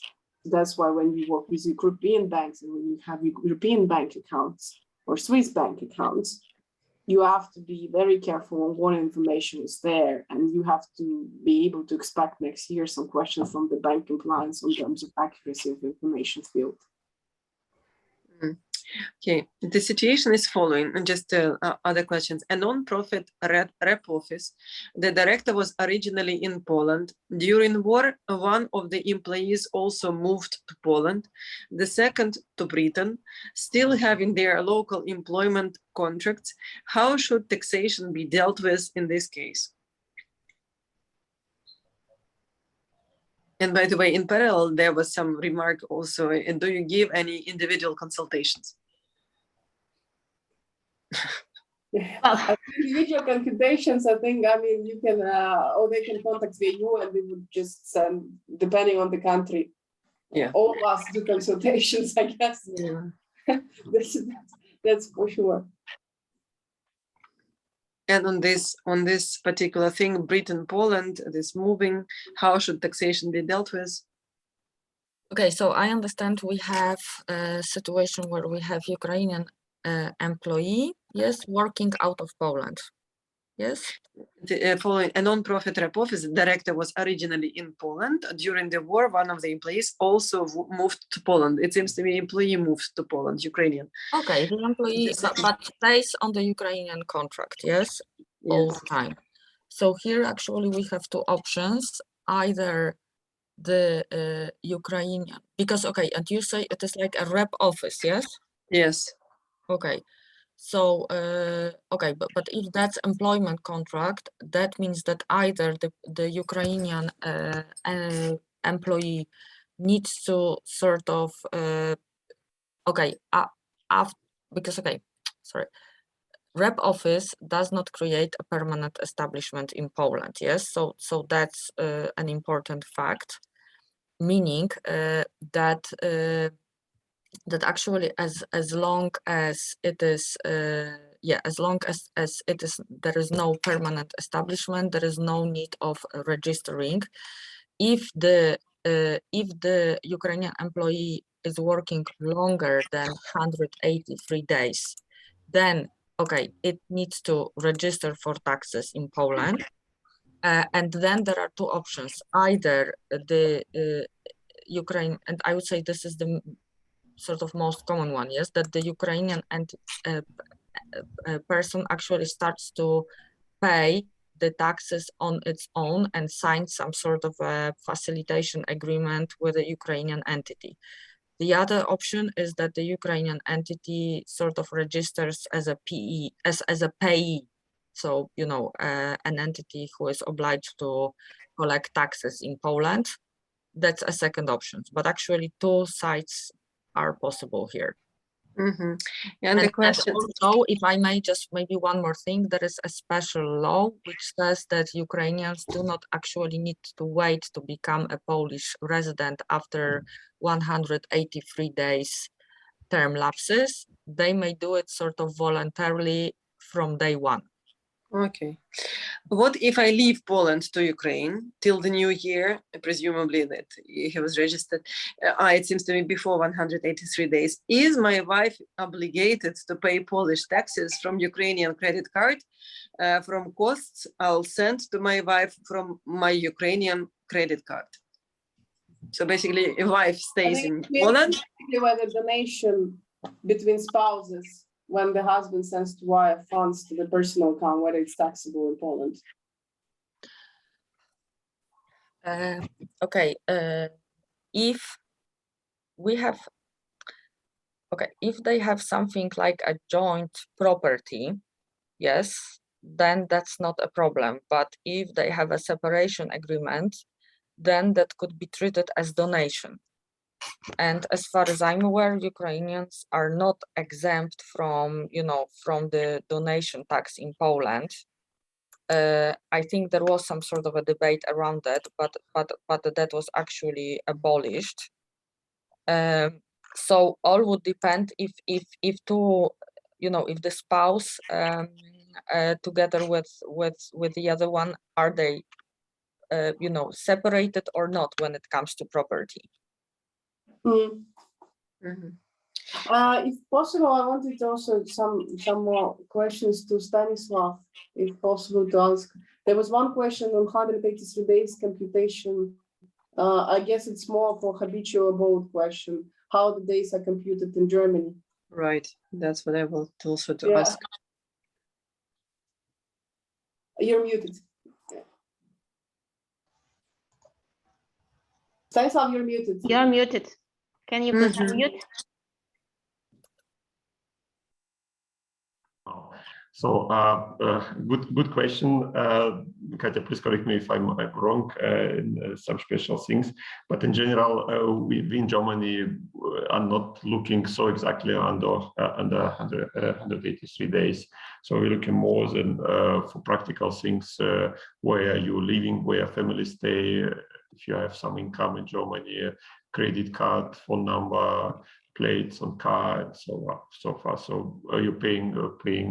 S2: That's why when we work with European banks and when you have European bank accounts or Swiss bank accounts, you have to be very careful on what information is there, and you have to be able to expect next year some questions from the bank compliance in terms of accuracy of the information field.
S1: Okay, the situation is following, and just other questions. A non-profit rep office, the director was originally in Poland. During war, one of the employees also moved to Poland, the second to Britain, still having their local employment contracts. How should taxation be dealt with in this case? And by the way, in parallel, there was some remark also, and do you give any individual consultations?
S2: Well, individual consultations, I think, I mean, you can, or they can contact you and we would just send, depending on the country.
S1: Yeah.
S2: All of us do consultations, I guess.
S1: Yeah.
S2: That's for sure.
S1: And on this particular thing, Britain, Poland, this moving, how should taxation be dealt with?
S6: Okay, so I understand we have a situation where we have Ukrainian employee, yes, working out of Poland. Yes.
S1: Following a non-profit rep office, director was originally in Poland. During the war, one of the employees also moved to Poland. It seems to me employee moved to Poland, Ukrainian.
S6: Okay, the employee, but stays on the Ukrainian contract, yes, all the time. So here actually we have two options, either the Ukrainian, because, okay, and you say it is like a rep office, yes?
S1: Yes.
S6: Okay. So, okay, but if that's employment contract, that means that either the Ukrainian employee needs to sort of, because, okay, sorry, rep office does not create a permanent establishment in Poland, yes? So that's an important fact, meaning that actually as long as it is as long as it is, there is no permanent establishment, there is no need of registering. If the Ukrainian employee is working longer than 183 days, then okay, it needs to register for taxes in Poland. And then there are two options, either the Ukraine, and I would say this is the sort of most common one, yes, that the Ukrainian person actually starts to pay the taxes on its own and sign some sort of a facilitation agreement with a Ukrainian entity. The other option is that the Ukrainian entity sort of registers as a PE, as a payee. So, you know, an entity who is obliged to collect taxes in Poland. That's a second option, but actually two sides are possible here.
S1: Mm-hmm. And the question,
S6: and also, if I may just maybe one more thing, there is a special law which says that Ukrainians do not actually need to wait to become a Polish resident after 183 days term lapses. They may do it sort of voluntarily from day one.
S1: Okay. What if I leave Poland to Ukraine till the new year, presumably that he was registered, it seems to me before 183 days, is my wife obligated to pay Polish taxes from Ukrainian credit card from costs I'll send to my wife from my Ukrainian credit card? So basically a wife stays in Poland.
S2: Where the donation between spouses, when the husband sends to wire funds to the personal account, whether it's taxable in Poland.
S6: Okay, if we have, okay, if they have something like a joint property, yes, then that's not a problem. But if they have a separation agreement, then that could be treated as donation. And as far as I'm aware, Ukrainians are not exempt from, from the donation tax in Poland. I think there was some sort of a debate around that, but that was actually abolished. So all would depend if two, if the spouse together with the other one, are they, separated or not when it comes to property.
S2: If possible, I wanted also some more questions to Stanislav, if possible to ask. There was one question on 183 days computation. I guess it's more for habitual abode question, how the days are computed in Germany.
S1: Right, that's what I will also to ask.
S2: You're muted. Stanislav, you're muted.
S3: You're muted. Can you please unmute?
S9: So good question. Katya, please correct me if I'm wrong in some special things. But in general, we in Germany are not looking so exactly under 183 days. So we're looking more than for practical things, where you're living, where families stay, if you have some income in Germany, credit card, phone number, plates on car, and so far. So you're paying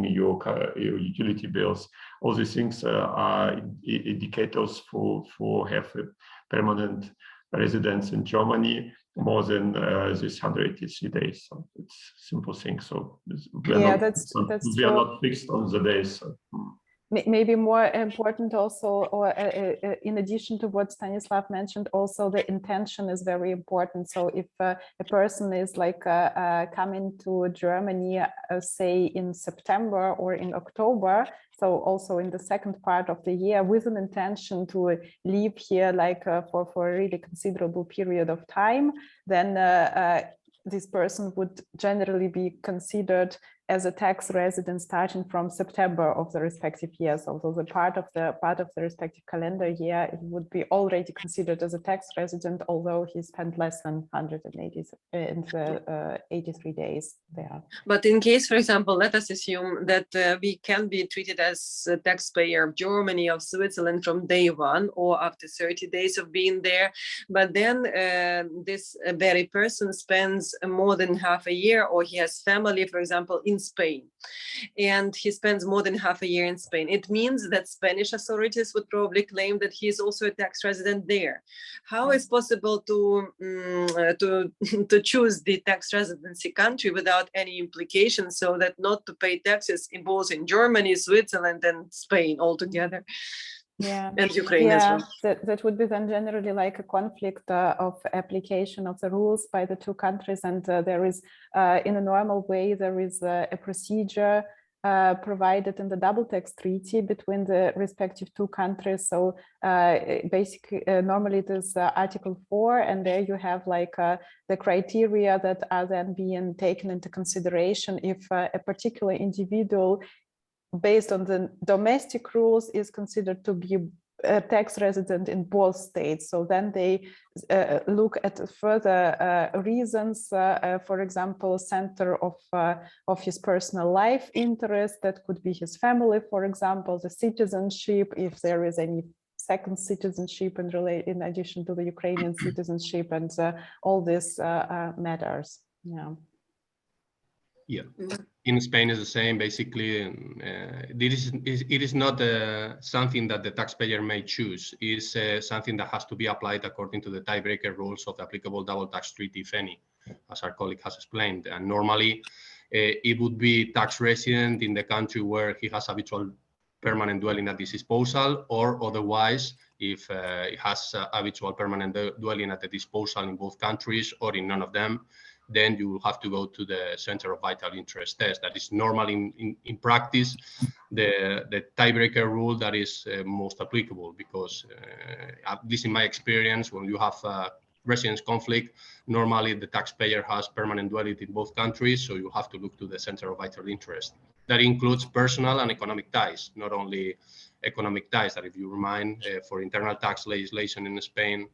S9: your utility bills. All these things are indicators for have a permanent residence in Germany more than this 183 days. So it's simple thing. So we are not fixed on the days. So.
S4: Maybe more important also, or in addition to what Stanislav mentioned, also the intention is very important. So if a person is like coming to Germany, say in September or in October, so also in the second part of the year, with an intention to live here like for a really considerable period of time, then this person would generally be considered as a tax resident starting from September of the respective year. So the part of the respective calendar year, it would be already considered as a tax resident, although he spent less than 183 days there.
S1: But in case, for example, let us assume that we can be treated as a taxpayer of Germany, of Switzerland from day one or after 30 days of being there. But then this very person spends more than half a year, or he has family, for example, in Spain, and he spends more than half a year in Spain. It means that Spanish authorities would probably claim that he is also a tax resident there. How is possible to choose the tax residency country without any implications, so that not to pay taxes in both in Germany, Switzerland, and Spain altogether?
S4: Yeah,
S1: and Ukraine as well.
S4: That would be then generally like a conflict of application of the rules by the two countries, and there is in a normal way there is a procedure provided in the double tax treaty between the respective two countries. So basically normally it is Article 4, and there you have like the criteria that are then being taken into consideration if a particular individual, based on the domestic rules, is considered to be a tax resident in both states. So then they look at further reasons, for example, center of his personal life interest, that could be his family, for example, the citizenship, if there is any second citizenship in addition to the Ukrainian citizenship, and all these matters.
S7: Yeah, in Spain is the same. Basically, it is not something that the taxpayer may choose. It is something that has to be applied according to the tiebreaker rules of the applicable double tax treaty, if any, as our colleague has explained. And normally, it would be tax resident in the country where he has habitual permanent dwelling at his disposal, or otherwise, if it has habitual permanent dwelling at the disposal in both countries or in none of them, then you will have to go to the Center of Vital Interest test. That is normally in practice the tiebreaker rule that is most applicable, because at least in my experience, when you have residence conflict, normally the taxpayer has permanent dwelling in both countries, so you have to look to the Center of Vital Interest. That includes personal and economic ties, not only economic ties. That, if you remind, for internal tax legislation in Spain,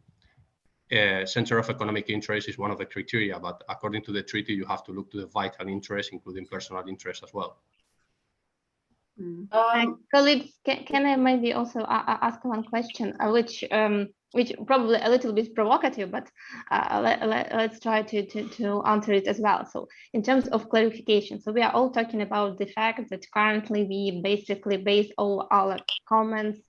S7: Center of Economic Interest is one of the criteria, but according to the treaty, you have to look to the vital interest, including personal interest as well.
S3: Colleagues, can I maybe also ask one question, which probably a little bit provocative, but let's try to answer it as well. So in terms of clarification, so we are all talking about the fact that currently we basically base all our comments,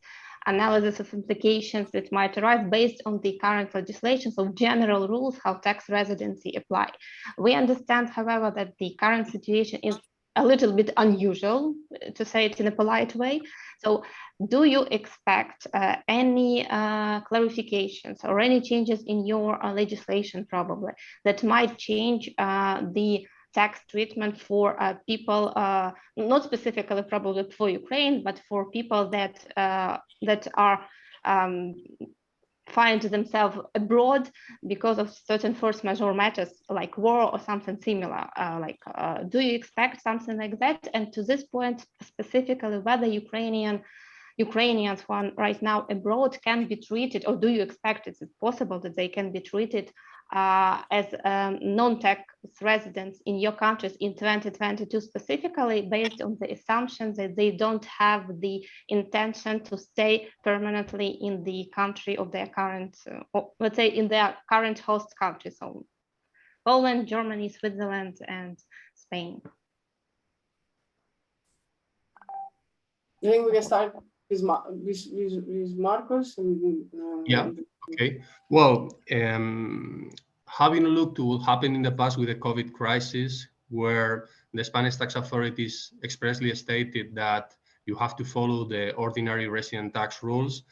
S3: analysis of implications that might arise based on the current legislation, so general rules how tax residency apply. We understand, however, that the current situation is a little bit unusual, to say it in a polite way. So do you expect any clarifications or any changes in your legislation probably that might change the tax treatment for people, not specifically probably for Ukraine, but for people that are find themselves abroad because of certain force majeure matters like war or something similar? Do you expect something like that? And to this point specifically, whether Ukrainians who are right now abroad can be treated, or do you expect it's possible that they can be treated as non-tax residents in your countries in 2022, specifically based on the assumption that they don't have the intention to stay permanently in the country of their current, let's say in their current host country, so Poland, Germany, Switzerland, and Spain?
S2: I think we can start with Marcos.
S7: Yeah, okay. Well, having looked to what happened in the past with the COVID crisis, where the Spanish tax authorities expressly stated that you have to follow the ordinary resident tax rules,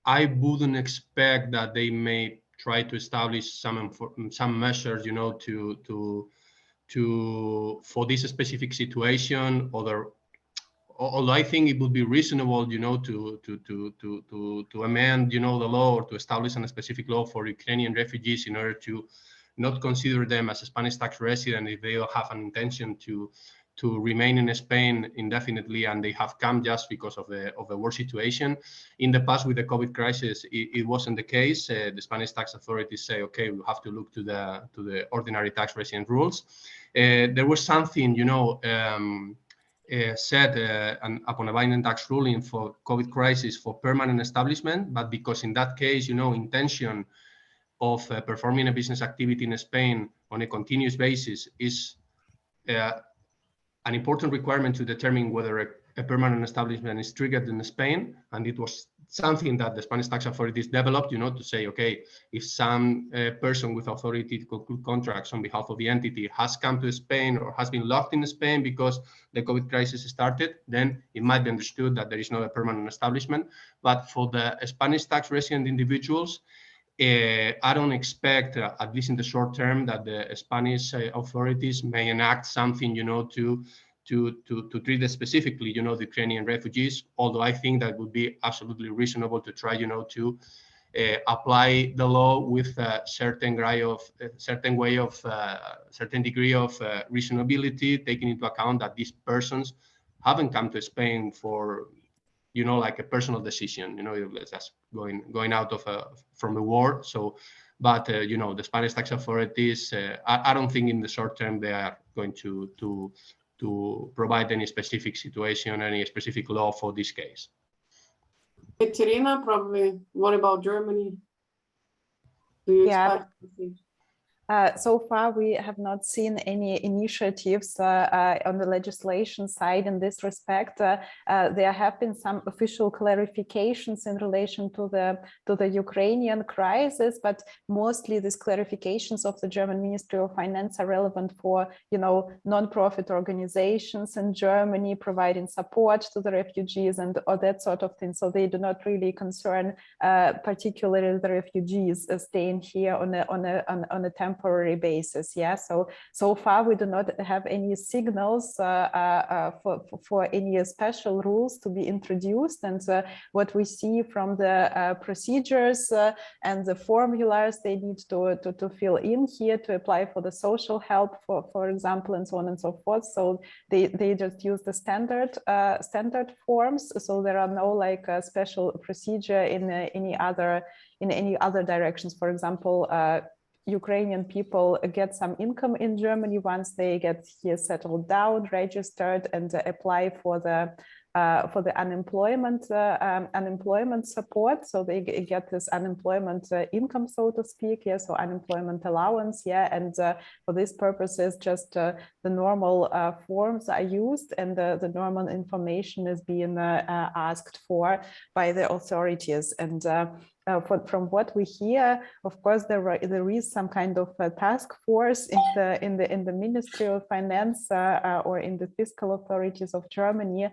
S7: I wouldn't expect that they may try to establish some measures, you know, for this specific situation. Although I think it would be reasonable, you know, to amend, you know, the law, or to establish a specific law for Ukrainian refugees in order to not consider them as a Spanish tax resident if they have an intention to remain in Spain indefinitely and they have come just because of the war situation. In the past, with the COVID crisis, it wasn't the case. The Spanish tax authorities say, okay, we have to look to the ordinary tax resident rules. There was something, you know, said upon a binding tax ruling for COVID crisis for permanent establishment, but because in that case, you know, intention of performing a business activity in Spain on a continuous basis is an important requirement to determine whether a permanent establishment is triggered in Spain. And it was something that the Spanish tax authorities developed, you know, to say, okay, if some person with authority to conclude contracts on behalf of the entity has come to Spain or has been locked in Spain because the COVID crisis started, then it might be understood that there is not a permanent establishment. But for the Spanish tax resident individuals, I don't expect, at least in the short term, that the Spanish authorities may enact something, you know, to treat specifically, you know, the Ukrainian refugees. Although I think that would be absolutely reasonable to try, you know, to apply the law with a certain degree of reasonability, taking into account that these persons haven't come to Spain for, you know, like a personal decision, you know, just going out of from the war. So, but you know, the Spanish tax authorities, I don't think in the short term they are going to provide any specific situation, any specific law for this case.
S2: Katerina, probably. What about Germany? Do you expect?
S4: So far, we have not seen any initiatives on the legislation side in this respect. There have been some official clarifications in relation to the Ukrainian crisis, but mostly these clarifications of the German Ministry of Finance are relevant for, you know, non-profit organizations in Germany providing support to the refugees and or that sort of thing. So they do not really concern particularly the refugees staying here on a temporary temporary basis. Yeah, so far we do not have any signals for any special rules to be introduced, and what we see from the procedures and the formulars they need to fill in here to apply for the social help, for example, and so on and so forth. So they just use the standard forms. So there are no like special procedure in any other directions. For example, Ukrainian people get some income in Germany once they get here settled down, registered, and apply for the unemployment support. So they get this unemployment income, so to speak. Yeah, so unemployment allowance. Yeah, and for these purposes, just the normal forms are used, and the normal information is being asked for by the authorities. And from what we hear, of course, there is some kind of task force in the Ministry of Finance or in the fiscal authorities of Germany,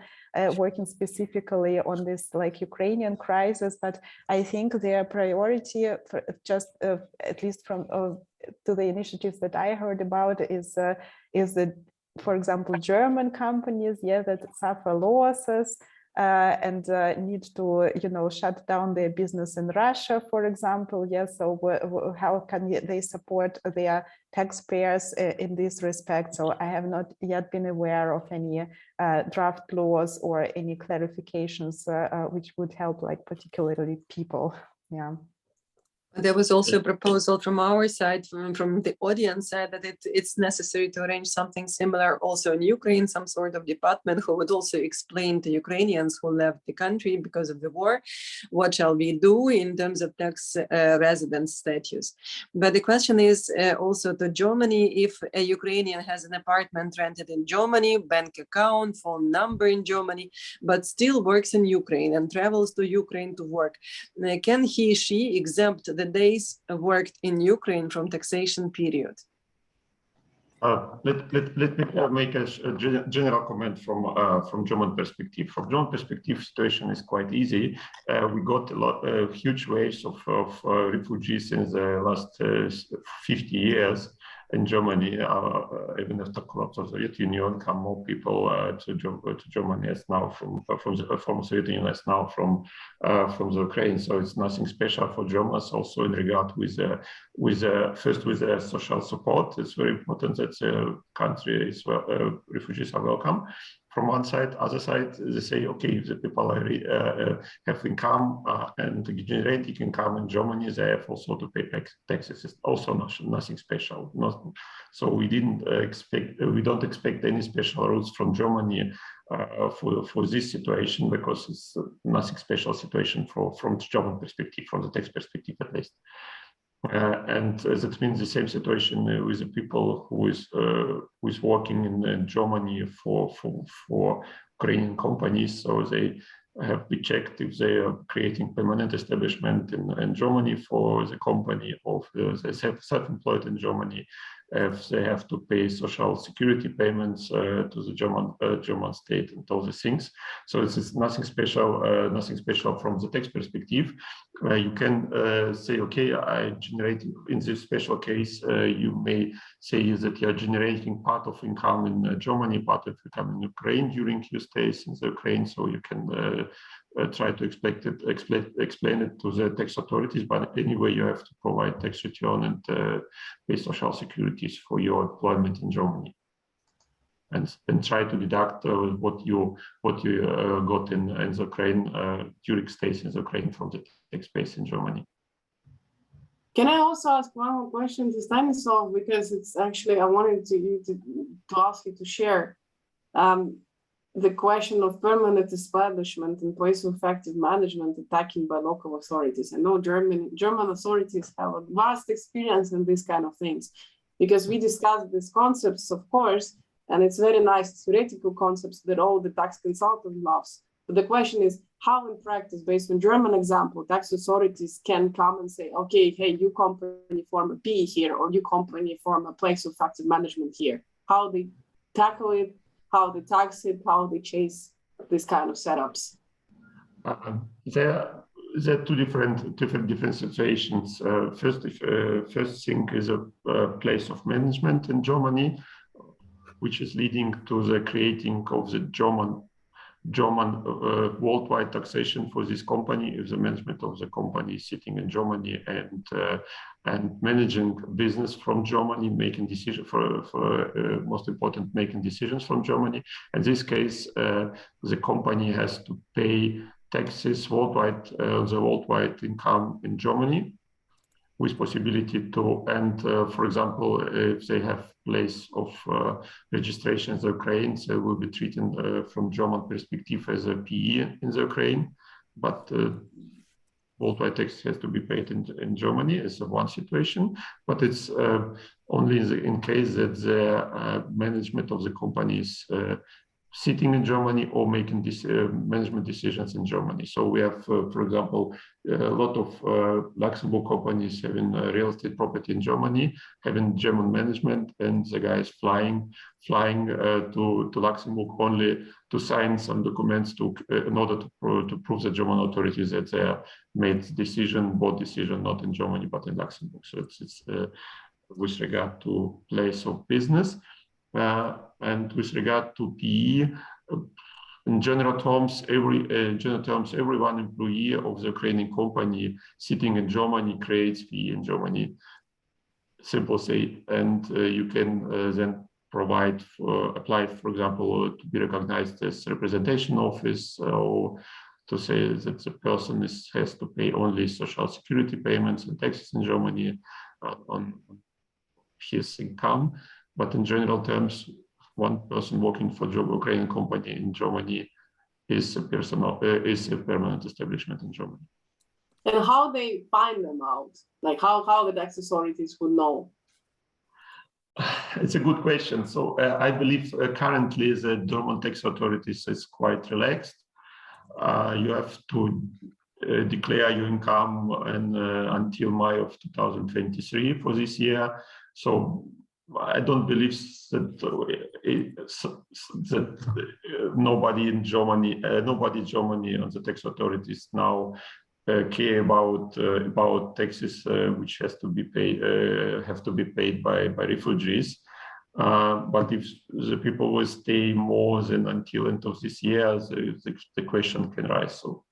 S4: working specifically on this like Ukrainian crisis. But I think their priority, at least from to the initiatives that I heard about, is that, for example, German companies, yeah, that suffer losses. And need to, shut down their business in Russia, for example. Yes, so how can they support their taxpayers in this respect? So I have not yet been aware of any draft laws or any clarifications which would help, like particularly people. Yeah.
S1: There was also a proposal from our side, from the audience side, that it's necessary to arrange something similar also in Ukraine, some sort of department who would also explain to Ukrainians who left the country because of the war, what shall we do in terms of tax residence status. But the question is also to Germany, if a Ukrainian has an apartment rented in Germany, bank account, phone number in Germany, but still works in Ukraine and travels to Ukraine to work, can he, she exempt the days worked in Ukraine from taxation period?
S9: Let me make a general comment from German perspective. From German perspective, situation is quite easy. We got huge waves of refugees in the last 50 years in Germany. Even after collapse of the Soviet Union, come more people to Germany as now from the former Soviet Union as now from the Ukraine. So it's nothing special for Germans. Also in regard with the social support, it's very important that the country is refugees are welcome. From one side, other side, they say, okay, if the people have income and generating income in Germany, they have also to pay taxes. It's also nothing special. So we don't expect any special rules from Germany for this situation, because it's nothing special situation from the German perspective, from the tax perspective at least. And that means the same situation with the people who is working in Germany for Ukrainian companies. So they have to be checked if they are creating permanent establishment in Germany for the company, or if they self-employed in Germany, if they have to pay social security payments to the German state and all the things. So this is nothing special from the tax perspective. You can say, okay, I generating in this special case, you may say that you are generating part of income in Germany, part of income in Ukraine during your stays in the Ukraine. So you can try to explain it to the tax authorities, but anyway, you have to provide tax return and pay social securities for your employment in Germany, and try to deduct what you got in the Ukraine during stays in the Ukraine from the tax base in Germany.
S2: Can I also ask one more question to Stanislav, because it's actually I wanted to ask you to share. The question of permanent establishment in place of effective management attacking by local authorities. I know German authorities have a vast experience in these kind of things, because we discussed these concepts, of course, and it's very nice theoretical concepts that all the tax consultant loves. But the question is how in practice, based on German example, tax authorities can come and say, okay, hey, you company form a P here, or you company form a place of effective management here. How they tackle it, how they tax it, how they chase this kind of setups.
S9: there are two different situations. First thing is a place of management in Germany, which is leading to the creating of the German worldwide taxation for this company. If the management of the company is sitting in Germany and managing business from Germany, making decisions most important, making decisions from Germany. In this case, the company has to pay taxes worldwide, the worldwide income in Germany, with possibility to, and for example, if they have place of registration in the Ukraine, they will be treated from German perspective as a PE in the Ukraine, but worldwide tax has to be paid in Germany as one situation, but it's only in case that the management of the company is sitting in Germany or making this management decisions in Germany. So we have, for example, a lot of Luxembourg companies having real estate property in Germany, having German management, and the guys flying to Luxembourg only to sign some documents in order to prove the German authorities that they made board decision not in Germany but in Luxembourg. So it's with regard to place of business. And with regard to PE, in general terms, every one employee of the Ukrainian company sitting in Germany creates PE in Germany. Simple say, and you can then apply, for example, to be recognized as representation office, or to say that the person has to pay only social security payments and taxes in Germany on his income. But in general terms, one person working for Ukrainian company in Germany is a permanent establishment in Germany.
S2: And how they find them out? Like how the tax authorities would know?
S9: It's a good question. So I believe currently the German tax authorities is quite relaxed. You have to declare your income until May of 2023 for this year. So I don't believe that nobody in Germany on the tax authorities now care about taxes which have to be paid by refugees. But if the people will stay more than until end of this year, the question can rise. So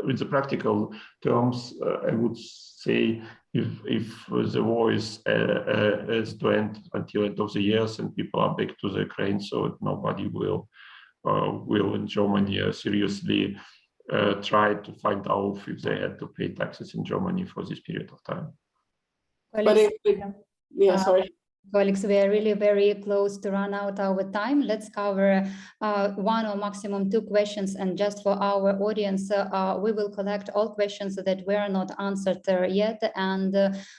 S9: in the practical terms, I would say if the war is to end until end of the years and people are back to the Ukraine, so nobody will in Germany seriously try to find out if they had to pay taxes in Germany for this period of time.
S2: But sorry.
S5: Colleagues, we are really very close to run out our time. Let's cover one or maximum two questions. And just for our audience, we will collect all questions that were not answered yet. And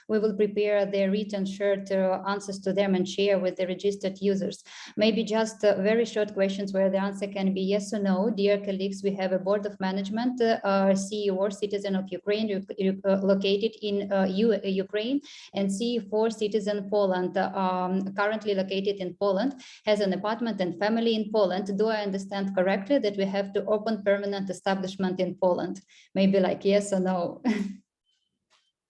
S5: we will prepare the written shared answers to them and share with the registered users. Maybe just very short questions where the answer can be yes or no. Dear colleagues, we have a board of management, CEO or citizen of Ukraine located in Ukraine, and C4 citizen Poland. Currently located in Poland, has an apartment and family in Poland. Do I understand correctly that we have to open permanent establishment in Poland? Maybe like yes or no?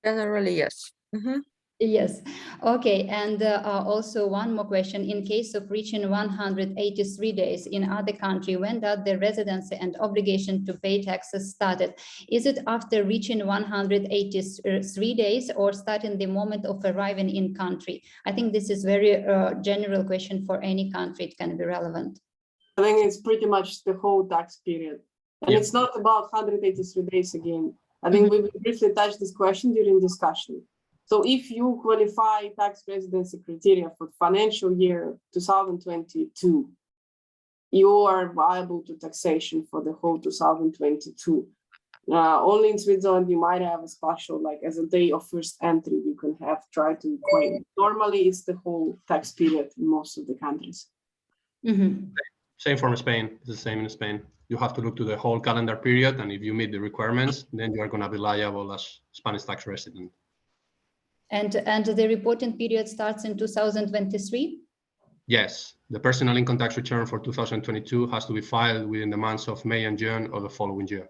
S6: Generally, yes. Mm-hmm.
S5: Yes. Okay. And also one more question. In case of reaching 183 days in other country, when does the residency and obligation to pay taxes started? Is it after reaching 183 days or starting the moment of arriving in country? I think this is very general question for any country. It can be relevant.
S2: I think it's pretty much the whole tax period. And it's not about 183 days again. I think we briefly touched this question during discussion. So if you qualify tax residency criteria for financial year 2022, you are viable to taxation for the whole 2022. Only in Switzerland, you might have a special, like as a day of first entry, you can try to claim. Normally, it's the whole tax period in most of the countries.
S5: Mm-hmm.
S7: Same for Spain. It's the same in Spain. You have to look to the whole calendar period, and if you meet the requirements, then you are going to be liable as Spanish tax resident.
S5: And the reporting period starts in 2023?
S7: Yes, the personal income tax return for 2022 has to be filed within the months of May and June of the following year.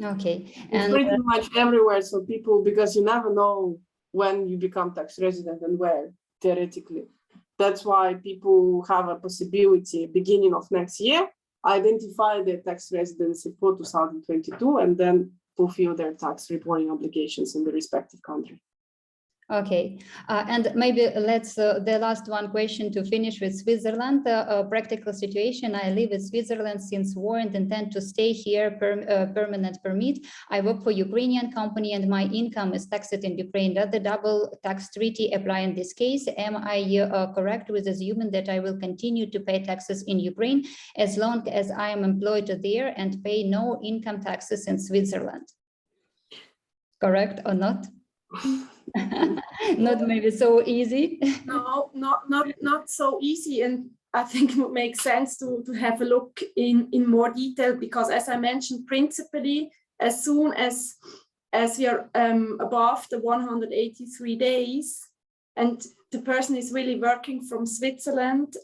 S5: Okay.
S2: It's
S5: And
S2: pretty much everywhere. So people, because you never know when you become tax resident and where, theoretically. That's why people have a possibility beginning of next year, identify their tax residency for 2022, and then fulfill their tax reporting obligations in the respective country.
S5: okay, and maybe let's the last one question to finish with Switzerland. Practical situation. I live in Switzerland since war and intend to stay here permanent permit. I work for Ukrainian company and my income is taxed in Ukraine. Does the double tax treaty apply in this case? Am I correct with assuming that I will continue to pay taxes in Ukraine as long as I am employed there and pay no income taxes in Switzerland? Correct or not? Not maybe so easy.
S8: No, not so easy. And I think it would make sense to have a look in more detail, because as I mentioned, principally, as soon as we are above the 183 days and the person is really working from Switzerland,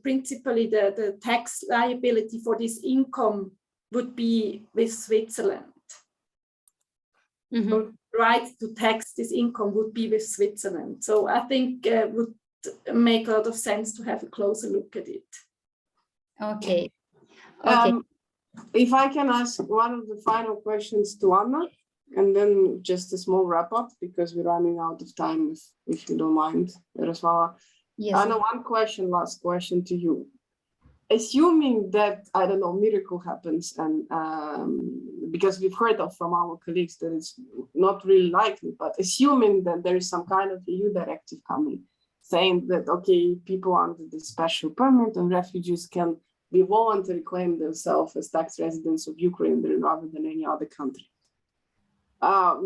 S8: principally the tax liability for this income would be with Switzerland.
S5: Mm-hmm.
S8: So right to tax this income would be with Switzerland. So I think it would make a lot of sense to have a closer look at it.
S5: Okay. Okay.
S2: If I can ask one of the final questions to Anna, and then just a small wrap up, because we're running out of time, if you don't mind, Yaroslava.
S5: Yes.
S2: Anna, last question to you. Assuming that, I don't know, miracle happens, and because we've heard from our colleagues that it's not really likely, but assuming that there is some kind of EU directive coming, saying that, okay, people under the special permit and refugees can be voluntarily claim themselves as tax residents of Ukraine rather than any other country.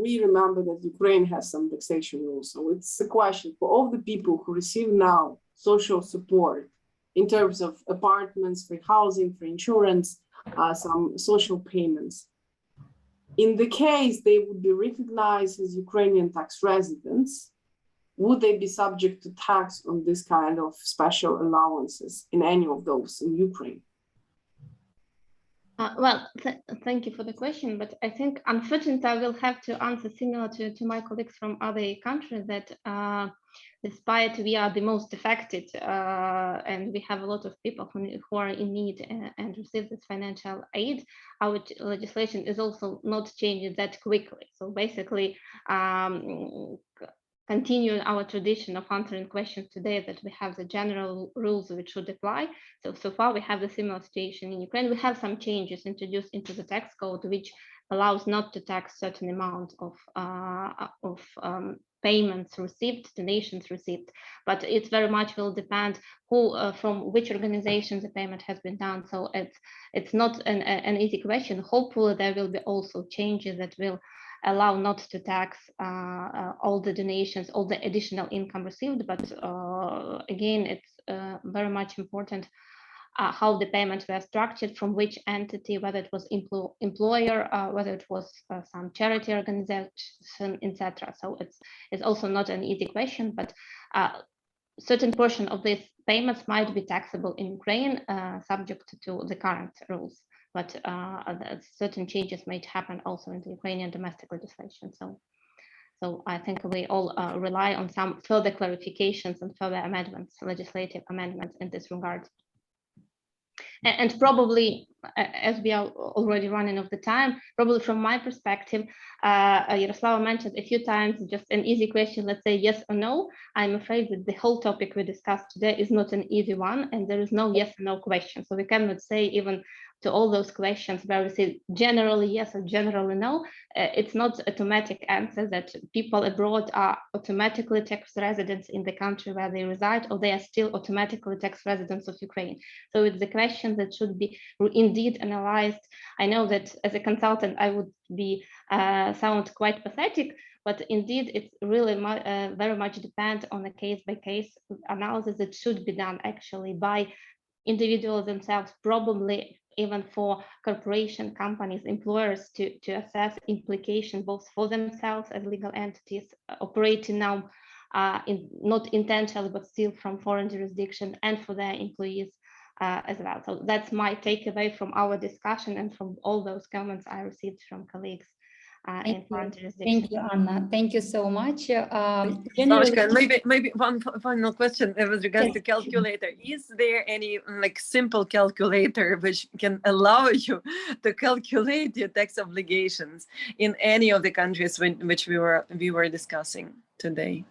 S2: We remember that Ukraine has some taxation rules. So it's a question for all the people who receive now social support in terms of apartments, free housing, free insurance, some social payments. In the case they would be recognized as Ukrainian tax residents, would they be subject to tax on this kind of special allowances in any of those in Ukraine?
S3: Well, thank you for the question, but I think unfortunately I will have to answer similar to my colleagues from other countries that despite we are the most affected and we have a lot of people who are in need and receive this financial aid, our legislation is also not changing that quickly. So basically, continue our tradition of answering questions today that we have the general rules which should apply. So far we have the similar situation in Ukraine. We have some changes introduced into the tax code which allows not to tax certain amount of payments received, donations received, but it very much will depend who from which organization the payment has been done. So it's not an easy question. Hopefully there will be also changes that will allow not to tax all the donations, all the additional income received, but again, it's very much important how the payments were structured, from which entity, whether it was employer, whether it was some charity organization, etc. So it's also not an easy question, but certain portion of these payments might be taxable in Ukraine, subject to the current rules. But certain changes might happen also in the Ukrainian domestic legislation. So I think we all rely on some further clarifications and further amendments, legislative amendments in this regard. And probably, as we are already running out of the time, probably from my perspective, Yaroslava mentioned a few times just an easy question, let's say yes or no. I'm afraid that the whole topic we discussed today is not an easy one, and there is no yes or no question. So we cannot say even to all those questions where we say generally yes or generally no. It's not automatic answer that people abroad are automatically tax residents in the country where they reside, or they are still automatically tax residents of Ukraine. So it's the question that should be indeed analyzed. I know that as a consultant, I would be sound quite pathetic, but indeed it's really very much depend on a case-by-case analysis that should be done actually by individuals themselves, probably even for corporation, companies, employers to assess implication both for themselves as legal entities operating now not intentionally but still from foreign jurisdiction, and for their employees as well. So that's my takeaway from our discussion and from all those comments I received from colleagues in foreign jurisdictions.
S5: Thank you, Anna. Thank you so much.
S1: Sashka, maybe one final question with regards
S5: Yes.
S1: to calculator. Is there any like simple calculator which can allow you to calculate your tax obligations in any of the countries which we were discussing today?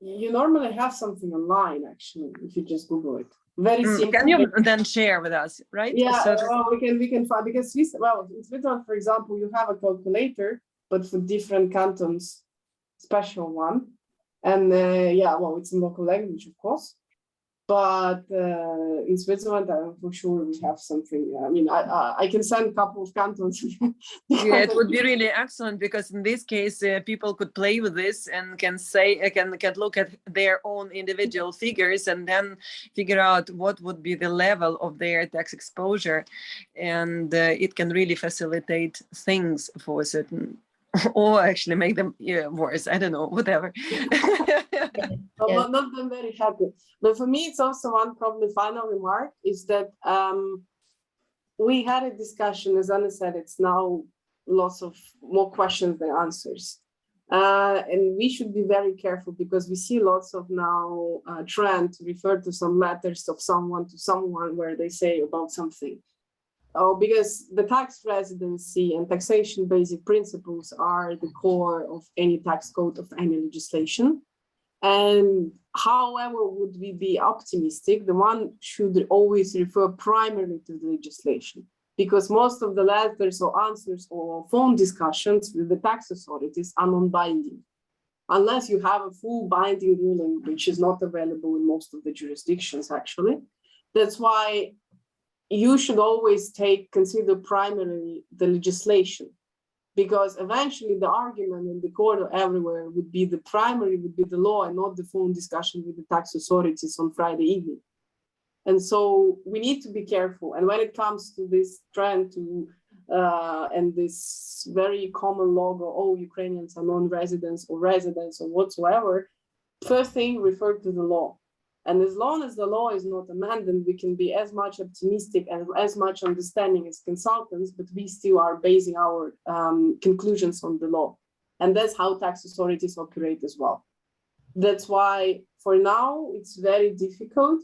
S2: You normally have something online, actually, if you just Google it. Very simple.
S1: Can you then share with us, right?
S2: Yeah,
S1: So
S2: well, we can find, because in Switzerland, for example, you have a calculator, but for different cantons, special one. And yeah, well, it's in local language, of course. But in Switzerland, for sure we have something. I mean, I can send a couple of cantons.
S1: yeah, it would be really excellent, because in this case, people could play with this and can look at their own individual figures and then figure out what would be the level of their tax exposure, and it can really facilitate things for certain, or actually make them worse. I don't know, whatever.
S2: Not them very happy. But for me, it's also one probably final remark is that we had a discussion, as Anna said, it's now lots of more questions than answers. And we should be very careful, because we see lots of now trend to refer to some letters of someone to someone where they say about something. Oh, because the tax residency and taxation basic principles are the core of any tax code of any legislation. And however would we be optimistic, the one should always refer primarily to the legislation, because most of the letters or answers or phone discussions with the tax authorities are non-binding, unless you have a full binding ruling, which is not available in most of the jurisdictions, actually. That's why you should always consider primarily the legislation, because eventually the argument in the court or everywhere would be the primary would be the law and not the phone discussion with the tax authorities on Friday evening. And so we need to be careful. And when it comes to this trend to and this very common logo, oh, Ukrainians are non-residents or residents or whatsoever, first thing, refer to the law. And as long as the law is not amended, we can be as much optimistic and as much understanding as consultants, but we still are basing our conclusions on the law. And that's how tax authorities operate as well. That's why for now, it's very difficult.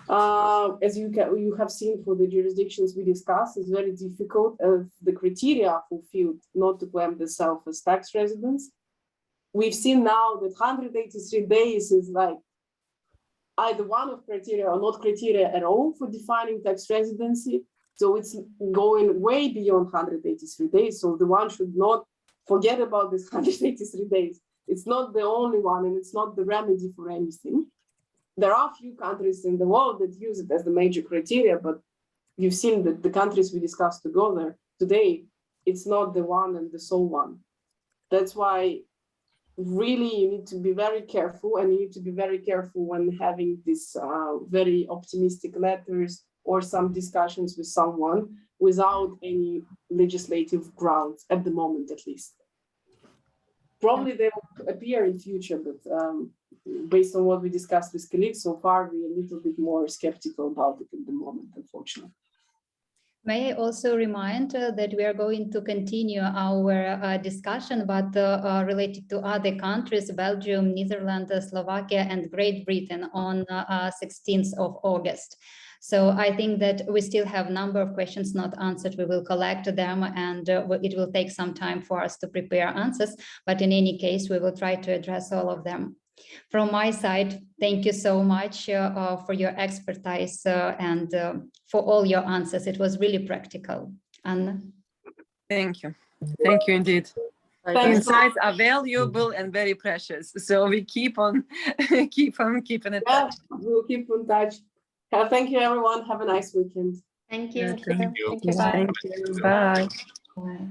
S2: As you have seen for the jurisdictions we discussed, it's very difficult if the criteria are fulfilled not to claim themselves as tax residents. We've seen now that 183 days is like either one of criteria or not criteria at all for defining tax residency. So it's going way beyond 183 days. So the one should not forget about this 183 days. It's not the only one, and it's not the remedy for anything. There are a few countries in the world that use it as the major criteria, but you've seen that the countries we discussed together today, it's not the one and the sole one. That's why really you need to be very careful, and you need to be very careful when having these very optimistic letters or some discussions with someone without any legislative grounds at the moment, at least. Probably they will appear in future, but based on what we discussed with colleagues so far, we're a little bit more skeptical about it at the moment, unfortunately.
S5: May I also remind that we are going to continue our discussion, but related to other countries, Belgium, Netherlands, Slovakia, and Great Britain on 16th of August. So I think that we still have a number of questions not answered. We will collect them, and it will take some time for us to prepare answers. But in any case, we will try to address all of them. From my side, thank you so much for your expertise and for all your answers. It was really practical. Anna?
S1: Thank you. Thank you indeed. Insights are valuable and very precious. So we keep on keeping in touch.
S2: We'll keep in touch. Thank you, everyone. Have a nice weekend.
S3: Thank you.
S7: Thank you.
S4: Thank you. Bye.
S1: Thank you. Bye.
S5: Bye.